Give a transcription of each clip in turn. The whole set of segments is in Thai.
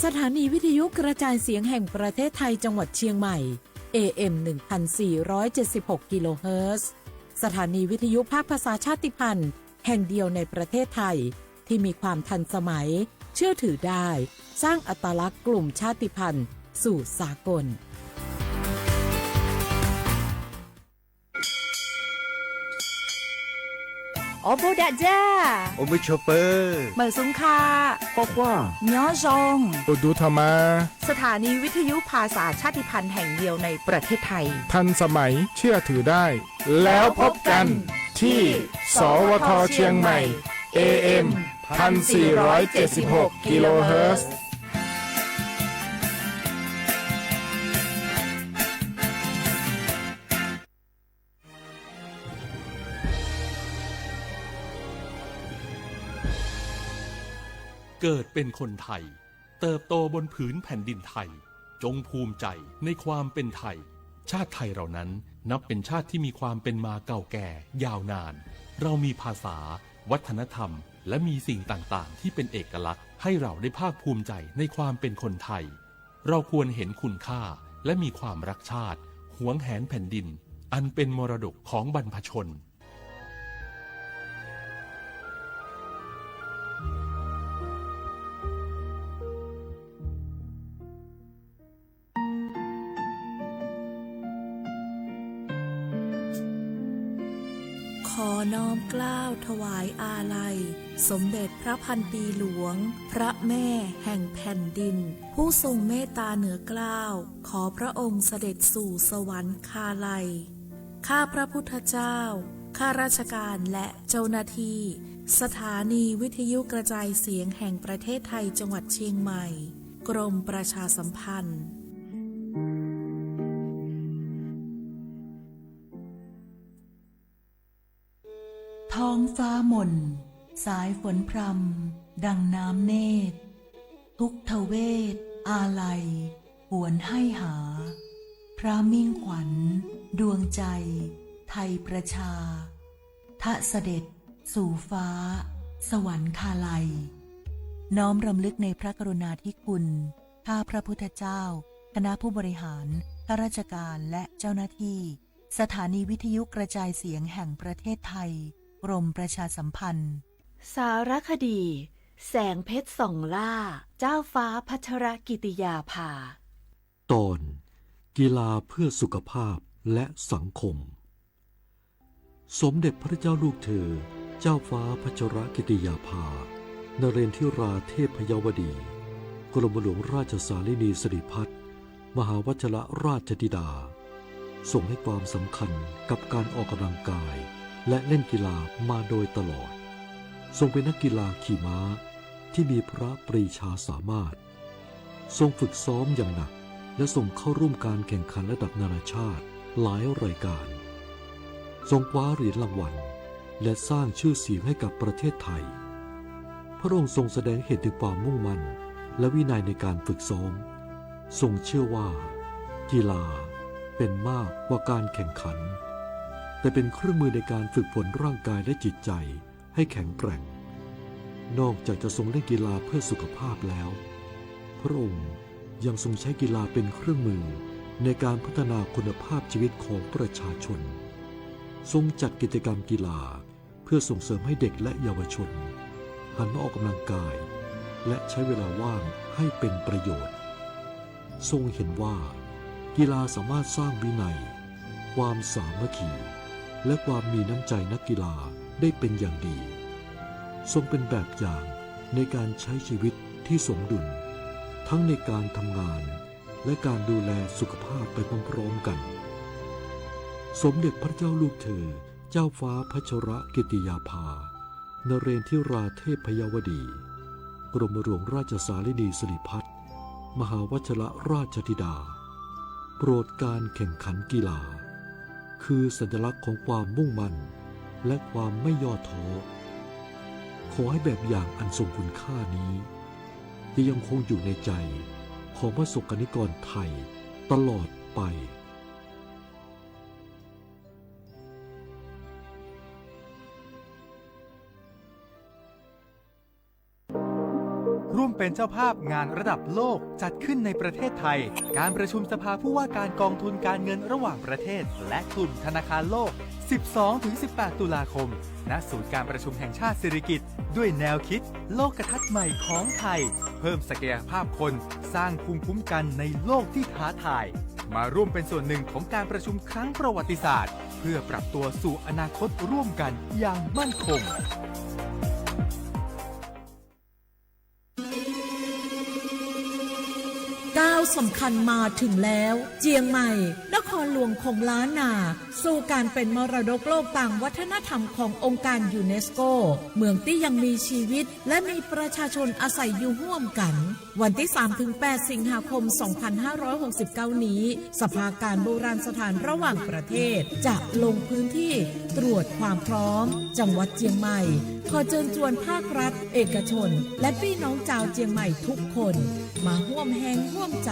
สถานีวิทยุกระจายเสียงแห่งประเทศไทยจังหวัดเชียงใหม่ AM 1476 กิโลเฮิรตซ์สถานีวิทยุภาคภาษาชาติพันธุ์แห่งเดียวในประเทศไทยที่มีความทันสมัยเชื่อถือได้สร้างอัตลักษณ์กลุ่มชาติพันธุ์สู่สากลโอโบดะจ้าโอมิชเปอร์เหมอซุงคากว่าย้อซงอุดูธรรมาสถานีวิทยุภาษาชาติพันธุ์แห่งเดียวในประเทศไทยทันสมัยเชื่อถือได้แล้วพบกันที่สวทเชียงใหม่ AM 1476 กิโลเฮิรตซ์เกิดเป็นคนไทยเติบโตบนผืนแผ่นดินไทยจงภูมิใจในความเป็นไทยชาติไทยเรานั้นนับเป็นชาติที่มีความเป็นมาเก่าแก่ยาวนานเรามีภาษาวัฒนธรรมและมีสิ่งต่างๆที่เป็นเอกลักษณ์ให้เราได้ภาคภูมิใจในความเป็นคนไทยเราควรเห็นคุณค่าและมีความรักชาติหวงแหนแผ่นดินอันเป็นมรดกของบรรพชนขอน้อมเกล้าถวายอาลัยสมเด็จพระพันปีหลวงพระแม่แห่งแผ่นดินผู้ทรงเมตตาเหนือเกล้าขอพระองค์เสด็จสู่สวรรคาลัยข้าพระพุทธเจ้าข้าราชการและเจ้าหน้าที่สถานีวิทยุกระจายเสียงแห่งประเทศไทยจังหวัดเชียงใหม่กรมประชาสัมพันธ์ท้องฟ้ามนสายฝนพรำดังน้ำเนตรทุกทเวทอาลัยหวนให้หาพระมิ่งขวัญดวงใจไทยประชาทะเสด็จสู่ฟ้าสวรรคาลัยน้อมรำลึกในพระกรุณาธิคุณข้าพระพุทธเจ้าคณะผู้บริหารข้าราชการและเจ้าหน้าที่สถานีวิทยุกระจายเสียงแห่งประเทศไทยกรมประชาสัมพันธ์สารคดีแสงเพชรส่องล่าเจ้าฟ้าพัชรกิติยาภาตอนกีฬาเพื่อสุขภาพและสังคมสมเด็จพระเจ้าลูกเธอเจ้าฟ้าพัชรกิติยาภานเรนทิราเทพยวดีกรมหลวงราชสารินีสิริพัฒน์มหาวชิรราชธิดาทรงให้ความสำคัญกับการออกกำลังกายและเล่นกีฬามาโดยตลอดทรงเป็นนักกีฬาขี่ม้าที่มีพระปรีชาสามารถทรงฝึกซ้อมอย่างหนักและทรงเข้าร่วมการแข่งขันระดับนานาชาติหลายรายการทรงคว้าเหรียญรางวัลและสร้างชื่อเสียงให้กับประเทศไทยพระองค์ทรงแสดงเห็นถึงความมุ่งมั่นและวินัยในการฝึกซ้อมทรงเชื่อว่ากีฬาเป็นมากกว่าการแข่งขันแต่เป็นเครื่องมือในการฝึกฝนร่างกายและจิตใจให้แข็งแกร่งนอกจากจะทรงเล่นกีฬาเพื่อสุขภาพแล้วพระองค์ยังทรงใช้กีฬาเป็นเครื่องมือในการพัฒนาคุณภาพชีวิตของประชาชนทรงจัดกิจกรรมกีฬาเพื่อส่งเสริมให้เด็กและเยาวชนหันมาออกกำลังกายและใช้เวลาว่างให้เป็นประโยชน์ทรงเห็นว่ากีฬาสามารถสร้างวินัยความสามัคคีและความมีน้ำใจนักกีฬาได้เป็นอย่างดีทรงเป็นแบบอย่างในการใช้ชีวิตที่สมดุลทั้งในการทำงานและการดูแลสุขภาพไปพร้อมๆกันสมเด็จพระเจ้าลูกเธอเจ้าฟ้าพัชรกิติยาภานเรนทิราเทพยวดีกรมหลวงราชสารินีสิริพัฒน์มหาวชิรราชธิดาโปรดการแข่งขันกีฬาคือสัญลักษณ์ของความมุ่งมั่นและความไม่ย่อท้อขอให้แบบอย่างอันทรงคุณค่านี้ยังคงอยู่ในใจของประสบกนิกรไทยตลอดไป ร่วม เป็นเจ้าภาพงานระดับโลกจัดขึ้นในประเทศไทยการประชุมสภาผู้ว่าการกองทุนการเงินระหว่างประเทศและกลุ่มธนาคารโลก 12-18 ตุลาคมณศูนย์การประชุมแห่งชาติสิริกิติ์ด้วยแนวคิดโลกทัศน์ใหม่ของไทยเพิ่มศักยภาพคนสร้างภูมิคุ้มกันในโลกที่ท้าทายมาร่วมเป็นส่วนหนึ่งของการประชุมครั้งประวัติศาสตร์เพื่อปรับตัวสู่อนาคตร่วมกันอย่างมั่นคงก้าวสำคัญมาถึงแล้วเจียงใหม่นครหลวงของล้านนาสู่การเป็นมรดกโลกต่างวัฒนธรรมขององค์การยูเนสโกเมืองที่ยังมีชีวิตและมีประชาชนอาศัยอยู่ร่วมกันวันที่ 3-8 สิงหาคม 2569 นี้สภาการโบราณสถานระหว่างประเทศจะลงพื้นที่ตรวจความพร้อมจังหวัดเจียงใหม่ขอเชิญชวนภาครัฐเอกชนและพี่น้องชาวเจียงใหม่ทุกคนมาร่วมแรงร่วมใจ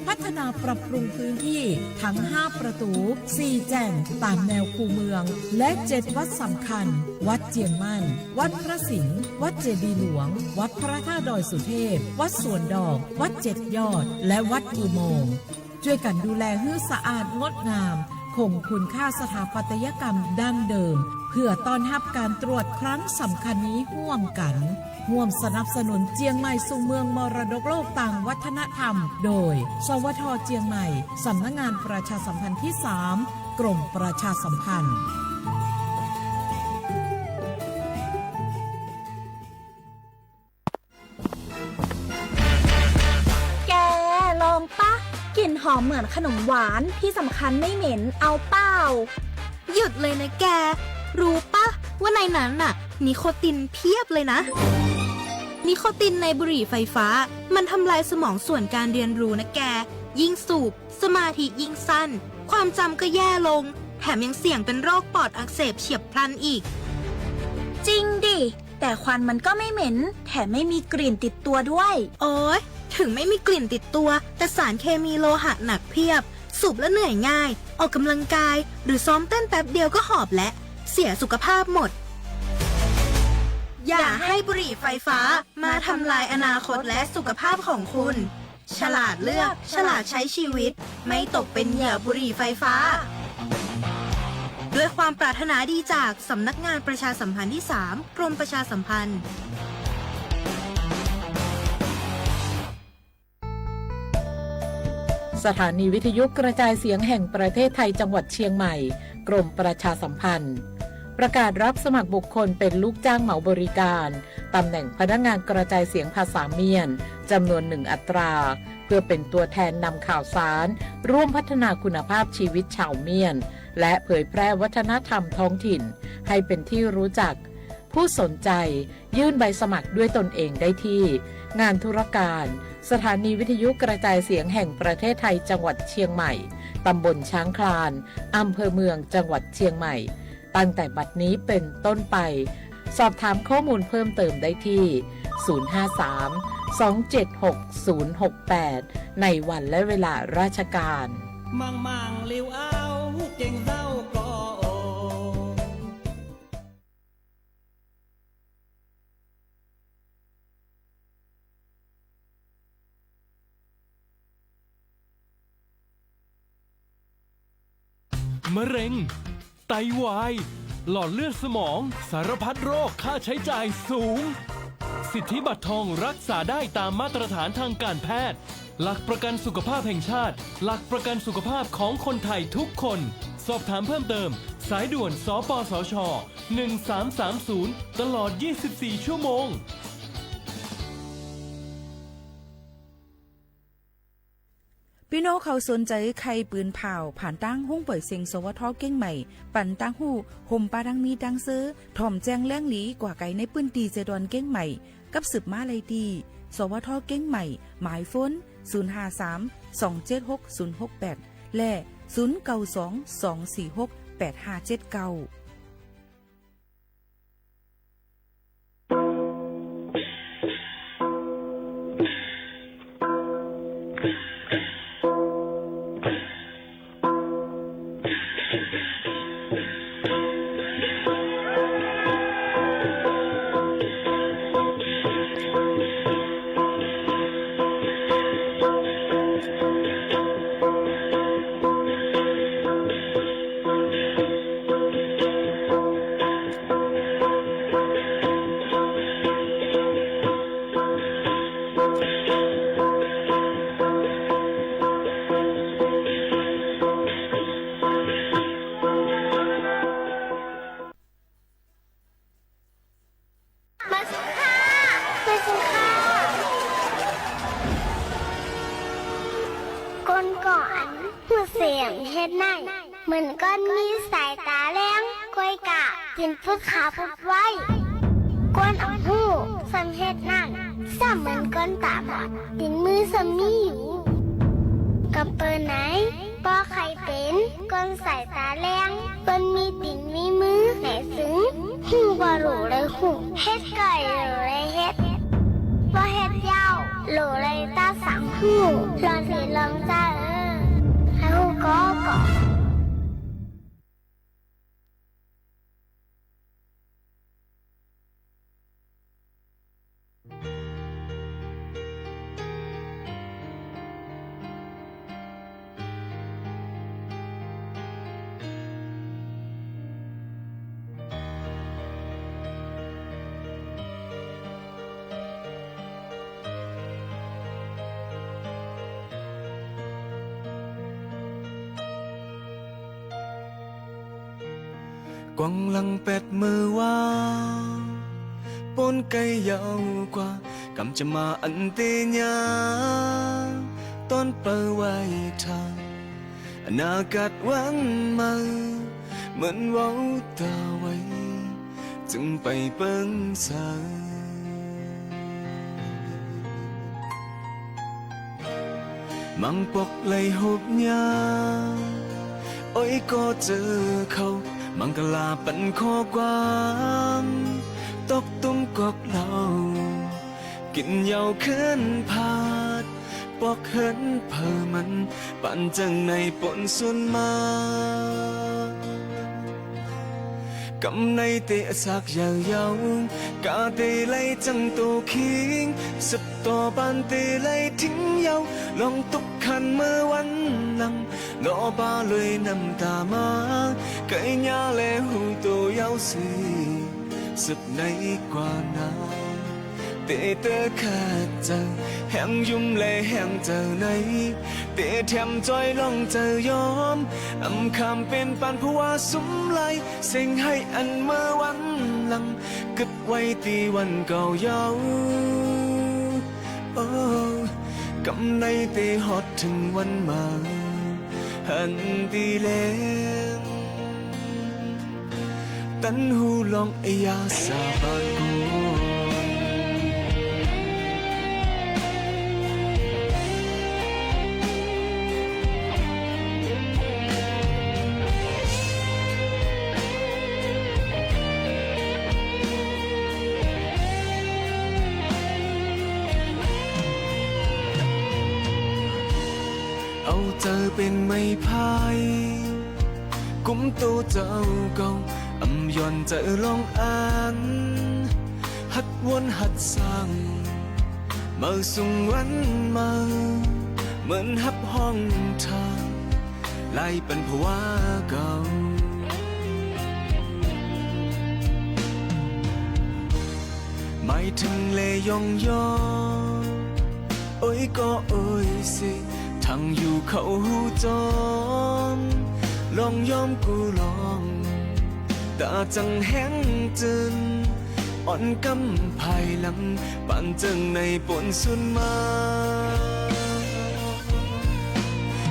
พัฒนาปรับปรุงพื้นที่ทั้ง5ประตู4แจ่งตามแนวคูเมืองและ7วัดสำคัญวัดเจียงมั่นวัดพระสิงห์วัดเจดีย์หลวงวัดพระธาตุดอยสุเทพวัดสวนดอกวัด7ยอดและวัดอุโมงค์ช่วยกันดูแลให้สะอาดงดงามคงคุณค่าสถาปัตยกรรมดั้งเดิมเพื่อต้อนรับการตรวจครั้งสำคัญนี้ร่วมกันร่วมสนับสนุนเจียงใหม่สู่เมืองมรดกโลกต่างวัฒนธรรมโดยสวท.เจียงใหม่สำนักงานประชาสัมพันธ์ที่3กรมประชาสัมพันธ์แกลองปะกลิ่นหอมเหมือนขนมหวานที่สำคัญไม่เหม็นเอาเปล่าหยุดเลยนะแกรู้ปะว่าในนั้นน่ะนิโคตินเพียบเลยนะนิโคตินในบุหรี่ไฟฟ้ามันทำลายสมองส่วนการเรียนรู้นะแกยิ่งสูบสมาธิยิ่งสั้นความจำก็แย่ลงแถมยังเสี่ยงเป็นโรคปอดอักเสบเฉียบพลันอีกจริงดิแต่ควันมันก็ไม่เหม็นแถมไม่มีกลิ่นติดตัวด้วยโอ๊ยถึงไม่มีกลิ่นติดตัวแต่สารเคมีโลหะหนักเพียบสูบแล้วเหนื่อยง่ายออกกำลังกายหรือซ้อมเต้นแป๊บเดียวก็หอบและเสียสุขภาพหมดอย่าให้บุหรี่ไฟฟ้ามาทำลายอนาคตและสุขภาพของคุณฉลาดเลือกฉลาดใช้ชีวิตไม่ตกเป็นเหยื่อบุหรี่ไฟฟ้าด้วยความปรารถนาดีจากสำนักงานประชาสัมพันธ์ที่3กรมประชาสัมพันธ์สถานีวิทยุกระจายเสียงแห่งประเทศไทยจังหวัดเชียงใหม่กรมประชาสัมพันธ์ประกาศรับสมัครบุคคลเป็นลูกจ้างเหมาบริการตำแหน่งพนักงานกระจายเสียงภาษาเมียนจำนวน1อัตราเพื่อเป็นตัวแทนนำข่าวสารร่วมพัฒนาคุณภาพชีวิตชาวเมียนและเผยแพร่วัฒนธรรมท้องถิ่นให้เป็นที่รู้จักผู้สนใจยื่นใบสมัครด้วยตนเองได้ที่งานธุรการสถานีวิทยุกระจายเสียงแห่งประเทศไทยจังหวัดเชียงใหม่ตำบลช้างคลานอำเภอเมืองจังหวัดเชียงใหม่ตั้งแต่บัดนี้เป็นต้นไปสอบถามข้อมูลเพิ่มเติมได้ที่053-276-068ในวันและเวลาราชการมังลิวเอาเก่งเศร้าก็โอมะเร็งไตวายหลอดเลือดสมองสารพัดโรคค่าใช้จ่ายสูงสิทธิบัตรทองรักษาได้ตามมาตรฐานทางการแพทย์หลักประกันสุขภาพแห่งชาติหลักประกันสุขภาพของคนไทยทุกคนสอบถามเพิ่มเติมสายด่วนสปสช1330ตลอด24ชั่วโมงพี่น้องเขาสนใจใครปืนเผาผ่านตั้งหุ้งป่วยเสียงสวทเก้งใหม่ปั่นตั้งหู้ห่มปาดังมีดังซื้อถ่อมแจ้งแล้งหลีกว่าไก่ในปื้นตีเจดอนเก้งใหม่กับสืบมาเลยดีสวทเก้งใหม่หมายฟ้น053-276-068และ0922468579 หัวเสียงเฮ็ดไหนเหมือนก้อนมีสายตาแรงก้อยกะกินพุดขาพุดไว้ก้นเอาหูสำเฮ็ดนั่นซ้ำเหมือนก้นตาบอดดินมือสำมีอยู่กับเปิดไหนป้อใครเป็นก้นสายตาแรงก้นมีติ่นมีมือไหนซึ้งหูบ่หลูเลยหูเฮ็ดไก่หลูเลยเฮ็ดบ่เฮ็ดยาวหลูเลยตาสังหูลองสิลองจ้าให้หูก็ก่อกวางหลังเป็ดมือว่าปนไก่ยาวกว่ากำจะมาอันเตียต้นเปิดไว้ทางอนาคตวันมาเหมือนว่าวตาไว้จึงไปเปิ้งสายมังปกเลยหุบยาโอ้ยก็เจอเขามังกลาปันข้อความตกตุ้มกอกเหล่ากินเหยาขึ้นผาดปอกเหินเพอมันปั่นจังในปนส่วนมากำในเตะสักยาวยาวกาเตะไลจังตูคิงสับต่อบานเตะไลทิ้งยาวลองตุกขันเมื่อวันหลังลอบาเลยนำตามาไก่ยาและหูตัวยาวสีสับในกว่านาเตะเตะขาดเจอแห่งยุ่มและแห่งเจอในเตะแถมจอยลองเจอยอมอำคำเป็นปานผู้ว่าสุมไหลเซ็งให้อันเมื่อวันหลังกึดไว้ตีวันเก่าเยาโอ้กำในเตะฮอดถึงวันมาหันตีเล่นตันหูลองไอยาสาบานกูเอาเจอเป็นไม่พายกุมตัวเจ้าเก่าอำย้อนเจอลองอ่านหัดวนหัดสร้างมาส่งวันมาเหมือนหับห้องทางไล่เป็นภาวะเก่าไม่ถึงเลยยองยอโอ้ยก็โอ้ยสิทั้งอยู่เขาหูจอมลองยอมกูลองตาจังแห้งจึนอ่อนกำภายหลังปั่นจังในปนสุนมา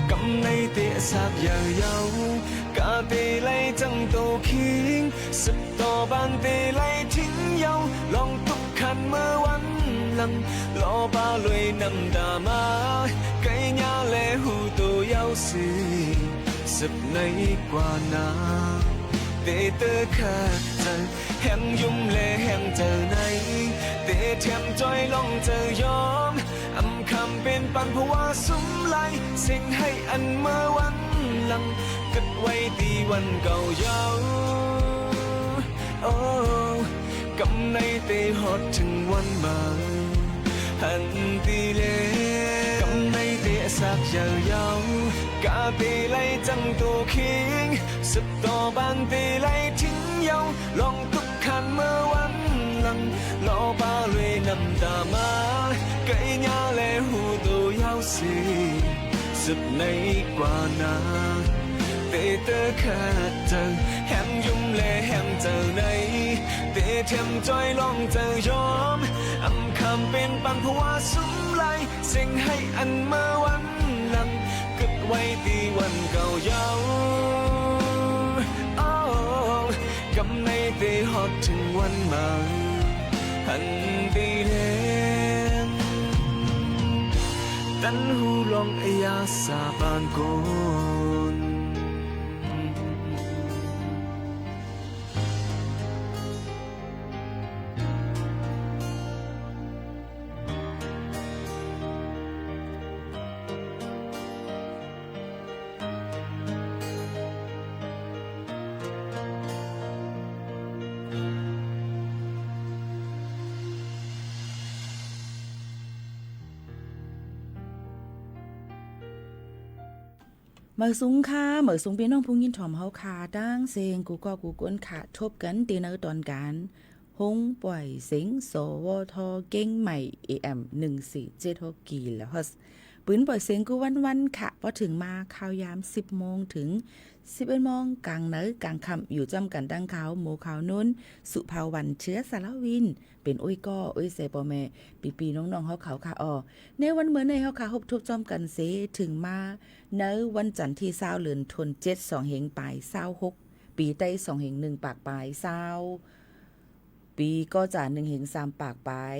กำในเตะสากยาวยาวกาเตไลจังโตคิงสับต่อบานเตไลทิ้งยาวลองตุกขันเมื่อวันหลังลอบาลวยนำตามาไก่ยาและหูตัวยาวสีสับในกว่านาเตะเตอขาดเจอแห่งยุ่มและแห่งเจอในเตะแถมจอยลองเจอยอมอำคำเป็นปันภาวะสุมไหลเซ็งให้อันเมื่อวันหลังกึดไว้ตีวันเก่าเยาโอ้กำในเตะฮอดถึงวันมาหันตีเล่กำในเตะสักยาวยาวกาเตไลจังตัวคิงสับต่อบานเตไลทิ้งยาวลองตุกขันเมื่อวันหลังลอบาเลยนำตามาไก่ยาและหูตัวยาวสีสับในกว่านาเตะเตอขาดเจอแหมยุ่มและแหมเจอในเตะแถมจอยลองเจอยอมอำคำเป็นปันภาวะสุมไหลเซ็งให้อันเมื่อวันหลังกึด ไว้ตีวันเก่าเยาว์กำในตีฮอดถึงวันมาหันตีเล่นตันหูลองอายาสาบานโกนเหมือสูงค่ะเหมือสูงพี่น้องผู้ยินถ่อมเฮาค่ะตั้งเสียงกูก็กูก้นค่ะทบกันตีในตอนการหงปล่อยเสียงสวทเก่งใหม่ AM 1476กิโลเฮิรตซ์ปืนปล่อยเสียงกูวันๆค่ะพอถึงมาข่าวยาม 10 โมงถึง 11 โมงกลางเนื้อกลางค่ำอยู่จำกันดังข่าวหมู่ข่าวนู้นสุภาวันเชื้อสารวินเป็นอุ้ยก้ออุ้ยเสปอแม่ปีน้องๆเฮาเขาค่ะในวันเหมือนในเฮาค่ะฮบทบจอมกันเสถึงมาในวันจันทร์ที่20เดือนธันวาคม2เฮงปลาย26ปีใต้2เฮง1ปากปลาย20ปีก็จะ1เฮง3ปากปลาย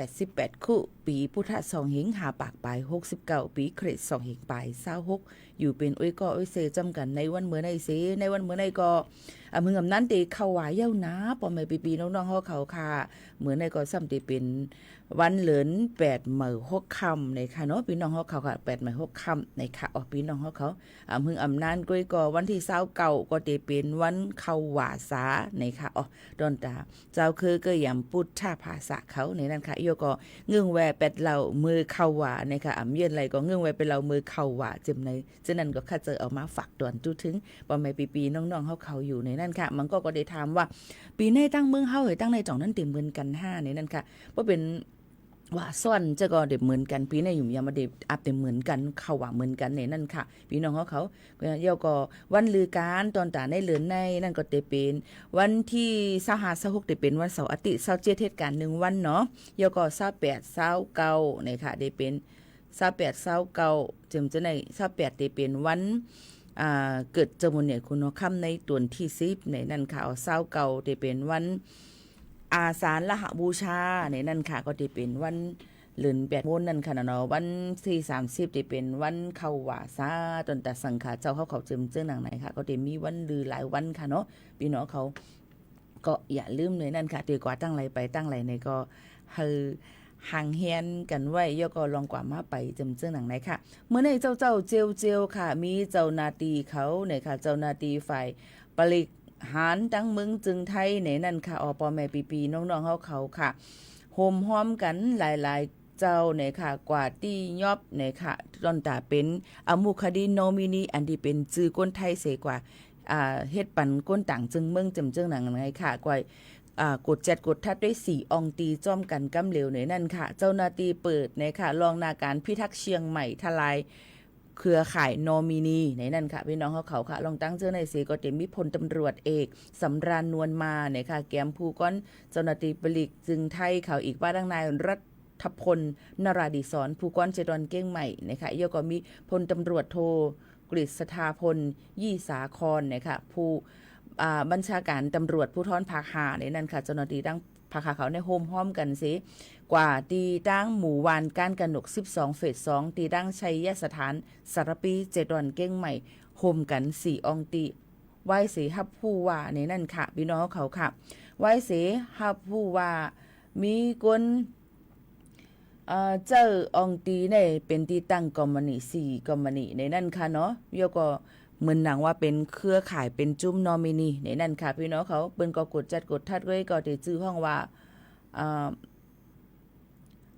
88คู่ปีพุทธ2เฮง5ปากปลาย69ปีคริสต์2เฮงปลาย26อยู่เป็นอุ้ยก้ออุ้ยเสจำกันในวันเหมือนในเสในวันเหมือนในก็มึงอำนั้นตีเข้าหวายเย้านะปอแม่ปีน้องๆเฮาเขาค่ะเหมือนในก็ซ้ำตีเป็นวันเหลิน8มื้อ6ค่ำในค่ะเนาะพี่น้องเฮาเขาค่ะ8มื้อ6ค่ำในค่ะพี่น้องเฮาเขามึงอำนั้นก้อยก็วันที่29ก็ตีเป็นวันเข้าหวาสาในค่ะดอนตาเจ้าคือก็ยำพุทธภาษาเขาในนั้นค่ะโยก็งึ่งแวเป็ดเหล่ามือเข้าหวาในค่ะเย็นไหลก็งึ่งแวเป็นเหล่ามือเข้าหวาจึมในฉะนั้นก็ค่ะเจอเอามาฝากตอนจุถึงปอแม่ปีน้องๆเฮาเขาอยู่ในนั้นค่ะมันก็ได้ถามว่าปีในตั้งเมืองเฮาเฮตั้งในจ่องนั้นเต็มเหมือนกัน5ในนั้นค่ะบ่เป็นว่าซ่อนจะก็เด็บเหมือนกันปีในอยู่ยามมาเด็บอับเต็มเหมือนกันเข้าว่าเหมือนกันในนั่นค่ะพี่น้องเขาเยาก็วันลือการตอนตาในเหลือนในนั่นก็จะเป็นวันที่25 26จะเป็นวันเสาร์อาทิตย์27เทศกาล1วันเนาะเยาก็28 29นี่ค่ะได้เป็น28 29จึงจะใน28จะเป็นวันเกิดจมุนเนี่ยคุณค่ำในตวนที่10ในนั่นค่ะ29จะเป็นวันอาสาฬหบูชาในนั่นค่ะก็จะเป็นวันเดือน8โมงนั่นค่ะเนาะวันที่30จะเป็นวันเข้าหวาสาตนตะสังฆาเจ้าเขาเจิมเจ้าหนังไหนค่ะก็จะมีวันลือหลายวันค่ะเนาะพี่น้องเขาก็อย่าลืมเลยนั่นค่ะตีกว่าตั้งไรไปตั้งไรในก็ห่างเฮียนกันไว้ย่อก็ลองกว่ามาไปจำเจ้าหนังไหนค่ะเมื่อในเจ้าเจียวค่ะมีเจ้านาตีเขาเนี่ยค่ะเจ้านาตีฝ่ายปริหารตั้งเมืองจึงไทยในนั่นค่ะปอแม่ปีน้องๆเขาค่ะโฮมห้อมกันหลายๆเจ้าเนี่ยค่ะกว่าตี้ยอบเนี่ยค่ะตอนตาเป็นอมุคดีโนมินีอันที่เป็นจื้อก้นไทยเสกว่าเฮ็ดปันก้นต่างจึงเมืองจำเจ้าหนังไหนค่ะกว่ากด7กดทัดด้วย4อองตีจ้อมกันกำเหลวในนั่นค่ะเจ้าหน้าที่เปิดในค่ะรองนาการพิทักษ์เชียงใหม่ทลายเครือข่ายโนมินีในนั่นค่ะพี่น้องเขาค่ะลองตั้งเจ้าในเสก็เต็มมีพลตำรวจเอกสำราญนวลมาในค่ะแกมผู้ก้อนเจ้าหน้าที่ปลิกจึงไทยเขาอีกว่าดังนายรัฐพลนราดิศรผู้ก้อนเจดอนเก้งใหม่นะคะย่อก็มีพลตำรวจโทกฤษฎาพลยี่สาครนะคะผู้บัญชาการตำรวจภูธรภาค5ในนั้นค่ะเจ้าหน้าที่ตั้งภาคเขาในโฮมห้อมกันสิกว่าตีตั้งหมู่วานการกนก12เฟส2ตีตั้งชัยยสถานสารปีเจดอนเก้งใหม่โฮมกัน4อองตีไว้สิฮับผู้ว่าในนั่นค่ะพี่น้องเขาค่ะไว้สิฮับผู้ว่ามีคนเจ้าอองตีในเป็นที่ตั้งกอมมานี4กอมมานีในนั่นค่ะเนาะโยก็เหมือนหนังว่าเป็นเครือข่ายเป็นจุ้มนอมินีในนั่นค่ะพี่น้องเขาเปิ้นก็กดจัดกดทัดไว้ก็ได้ชื่อห้องว่า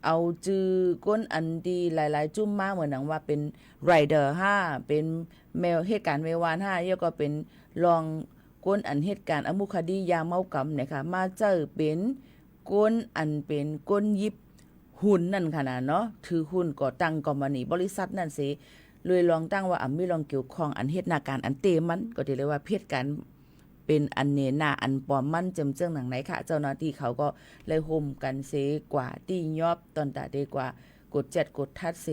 เอาจื้อก้นอันดีหลายๆจุ้มมาเหมือนหนังว่าเป็นไรเดอร์5เป็นแมวเหตุการณ์เมวาน5แล้วก็เป็นรองก้นอันเหตุการณ์อมุคดียาเมากำนะคะมาเจอเป็นก้นอันเป็นก้นยิบหุ้นนั่นค่ะนะเนาะถือหุ้นก่อตั้งกอมมานีบริษัทนั่นสิเลยลองตั้งว่ามีลองเกี่ยวข้องอันเฮ็ดนาการอันเตมันก็ได้เลยว่าเพศการเป็นอันเนนาอันปลอมมันจำเจ้งหนังไหนค่ะเจ้าหน้าที่เขาก็เลยโฮมกันเสกว่าตี้ยอบตอนตาได้กว่ากด7กดทัดเส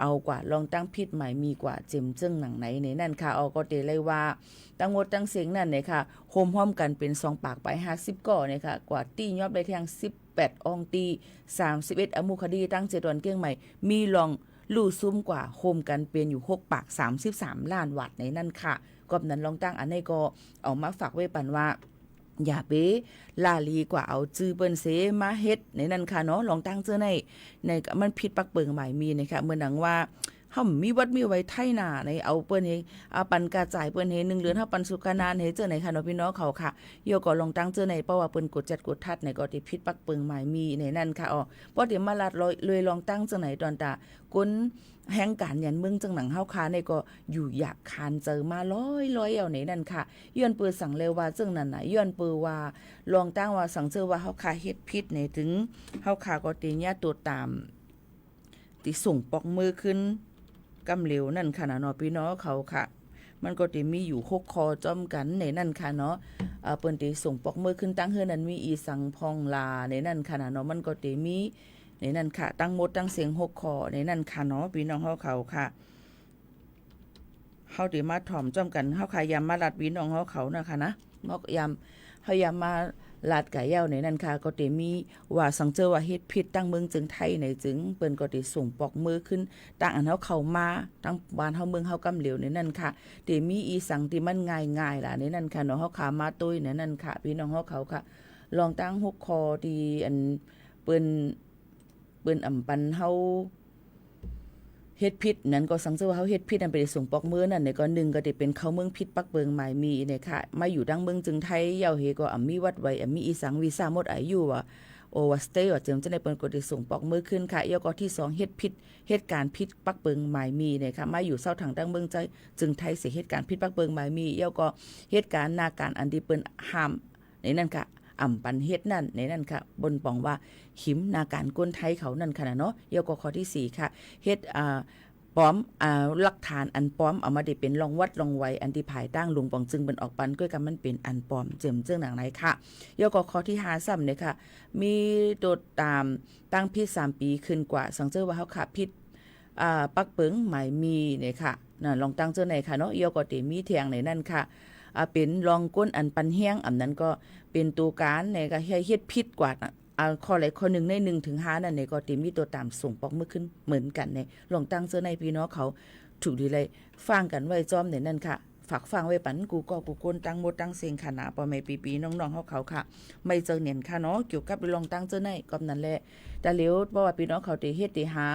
เอากว่าลองตั้งพิษหมายมีกว่าเจ็มจึ้งหนังไหนในนั่นค่ะเอาก็เตเลยว่าตั้งหมดตั้งเสียงนั่นเนี่ยค่ะโฮมพร้อมกันเป็น2ปากไป50ก่อเนี่ยค่ะกว่าตี้ยอบได้ทาง18อองตี31อมุคดีตั้งเจดอนเกี้ยงใหม่มีลองลู่ซุ้มกว่าโฮมกันเป็นอยู่6ปาก33ล้านวัตต์ในนั่นค่ะกอบนั้นลองตั้งอันนี้ก็เอามาฝากไว้ปันว่าอย่าไปลาลีกว่าเอาจื้อเปิ้นเสมาเฮ็ดในนั้นค่ะเนาะลองตั้งเจอในมันผิดปักเปิงหมายมีนะคะเหมือนดังว่าเฮามีวัดมีไว้ไทนาในเอาเปิ้นเฮเอาปันกระจายเปิ้นเฮ1เดือนเฮาปันสุขานานเฮเจอไหนค่ะเนาะพี่น้องเขาค่ะโยก็ลองตั้งเจอในเพราะว่าเปิ้นกดจัดกดทัดในก็ที่ผิดปักเปิงหมายมีในนั้นค่ะอ๋อบ่ได้มาลัดเลยลองตั้งเจอไหนตอนตาก้นแห่งการยันเมืองจังหนังเฮาคาในก็อยู่อยากคานเจอมาร้อยเอาไหนนั่นค่ะย้อนเปือสั่งเลยว่าจังนั้นน่ะย้อนเปือว่าลองตั้งว่าสั่งเจอว่าเฮาคาเฮ็ดผิดในถึงเฮาคาก็ติญาตัวตามที่ส่งปอกมือขึ้นกำเหลวนั่นค่ะเนาะพี่น้องเขาค่ะมันก็ติมีอยู่6คอจ้อมกันในนั่นค่ะเนาะเปิ้นติส่งปอกมือขึ้นตั้งเฮือนั้นมีอีสังพองลาในนั่นค่ะเนาะมันก็ติมีในนั่นค่ะตั้งหมดตั้งเสียง6คอในนั่นค่ะเนาะพี่น้องเฮาเขาค่ะเฮาติมาถ่อมจ้อมกันเฮาค่ะยามมาลัดพี่น้องเฮาเขานะคะนะเฮายามมาลาดกะเย้าในนั่นค่ะก็ติมีว่าสังเจอว่าเฮ็ดผิดตั้งเมืองจึงไทยในจึงเปิ้นก็ติส่งปอกมือขึ้นตั้งอันเฮาเข้ามาตั้งบ้านเฮาเมืองเฮากำเหลวในนั่นค่ะติมีอีสังที่มันง่ายๆล่ะในนั่นค่ะเนาะเฮาขามาตุ้ยในนั่นค่ะพี่น้องเฮาเขาค่ะลองตั้ง6คอที่อันเปิ้นอำปันเฮาเฮ็ดผิดนั้นก็สังเกตว่าเฮาเฮ็ดผิดนั้นไปส่งปอกมือนั่นในก็1ก็ได้เป็นเข้าเมืองผิดปักเบิงหมายมีเนี่ยค่ะมาอยู่ดังเมืองจึงไทยเยาเฮก็มีวัดไว้มีอีสังวีซ่าหมดอายุว่าโอวัสเตว่าเจิมจะได้เปิ้นก็ได้ส่งปอกมือขึ้นค่ะเยาก็ที่2เฮ็ดผิดเหตุการณ์ผิดปักเบิงหมายมีเนี่ยค่ะมาอยู่เซาทางดังเมืองใจจึงไทยเสียเหตุการณ์ผิดปักเบิงหมายมีเยาก็เหตุการณ์นาการอันที่เปิ้นห้ามในนั้นค่ะอ่ำปันเฮ็ดนั่นในนั่นค่ะบนปองว่าหิมนาการก้นไทยเขานั่นค่ะเนาะเยาก็ข้อที่4ค่ะเฮ็ดปลอมหลักฐานอันปลอมเอามาได้เป็นรองวัดรองไว้อันที่ภายตั้งลุงปองจึงเป็นออกปันก้อยกันมันเป็นอันปลอมเจิมเจ้งหนังไหนค่ะเยาก็ข้อที่5ซ้ำเนี่ยค่ะมีโดดตามตั้งพิษ3ปีขึ้นกว่าสังเจอว่าเฮาค่ะพิษปักเปิงหมายมีเนี่ยค่ะน่ะลองตั้งเจอไหนค่ะเนาะเยาก็ติมีเถียงในนั่นค่ะเป็นรองก้นอันปันแห้งอันนั้นก็เป็นตัวการในก็เฮ็ดผิดกว่าข้อใดข้อ1ใน1ถึง5นั่นเนี่ยก็ติมีตัวตามส่งปอกมือขึ้นเหมือนกันในลองตั้งเสื้อในพี่น้องเขาถูกดีเลยฟังกันไว้จอมในนั่นค่ะฝากฟังไว้ปันกูก็กูคนตั้งหมดตั้งเสียงขนาดปอไม่ปีๆน้องๆเขาค่ะไม่เจอเนียนค่ะเนาะเกี่ยวกับลองตั้งเสื้อในก็นั่นแหละแต่เลี้ยวเพราะว่าพี่น้องเขาติเฮ็ดติหา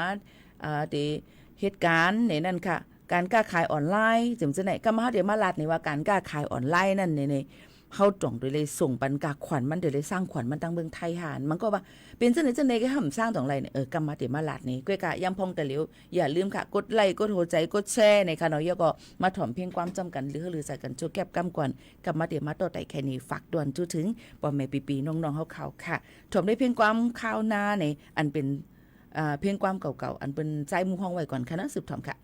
ติเหตุการณ์ในนั่นค่ะการค้าขายออนไลน์จึงจะไหนก็มาเดี๋ยวมาลัดในว่าการค้าขายออนไลน์นั่นในเฮาจ่องโดยเลยส่งปันกาขวัญมันเดี๋ยวเลยสร้างขวัญมันตั้งเมืองไทยหานมันก็ว่าเป็นจังได๋ก็ห่ำสร้างตรงไรเนี่ยกำมาเดี๋ยวมาลัดนี่ก้อยกะย้ำพองแต่เหลียวอย่าลืมค่ะกดไลค์กดหัวใจกดแชร์ในค่ะเนาะก็มาถ่อมเพียงความจำกันหรือใส่กันโจแก็บกำก่อนกำมาเดี๋ยวมาต่อไต่แค่นี้ฝากด่วนจุถึงปอแม่ปีๆน้องๆเฮาเขาค่ะถ่อมได้เพียงความข่าวหน้าในอันเป็นเพียงความเก่าๆอันเป็นใจมุงห้องไว้ก่อนค่ะนะสืบถ่อมค่ะ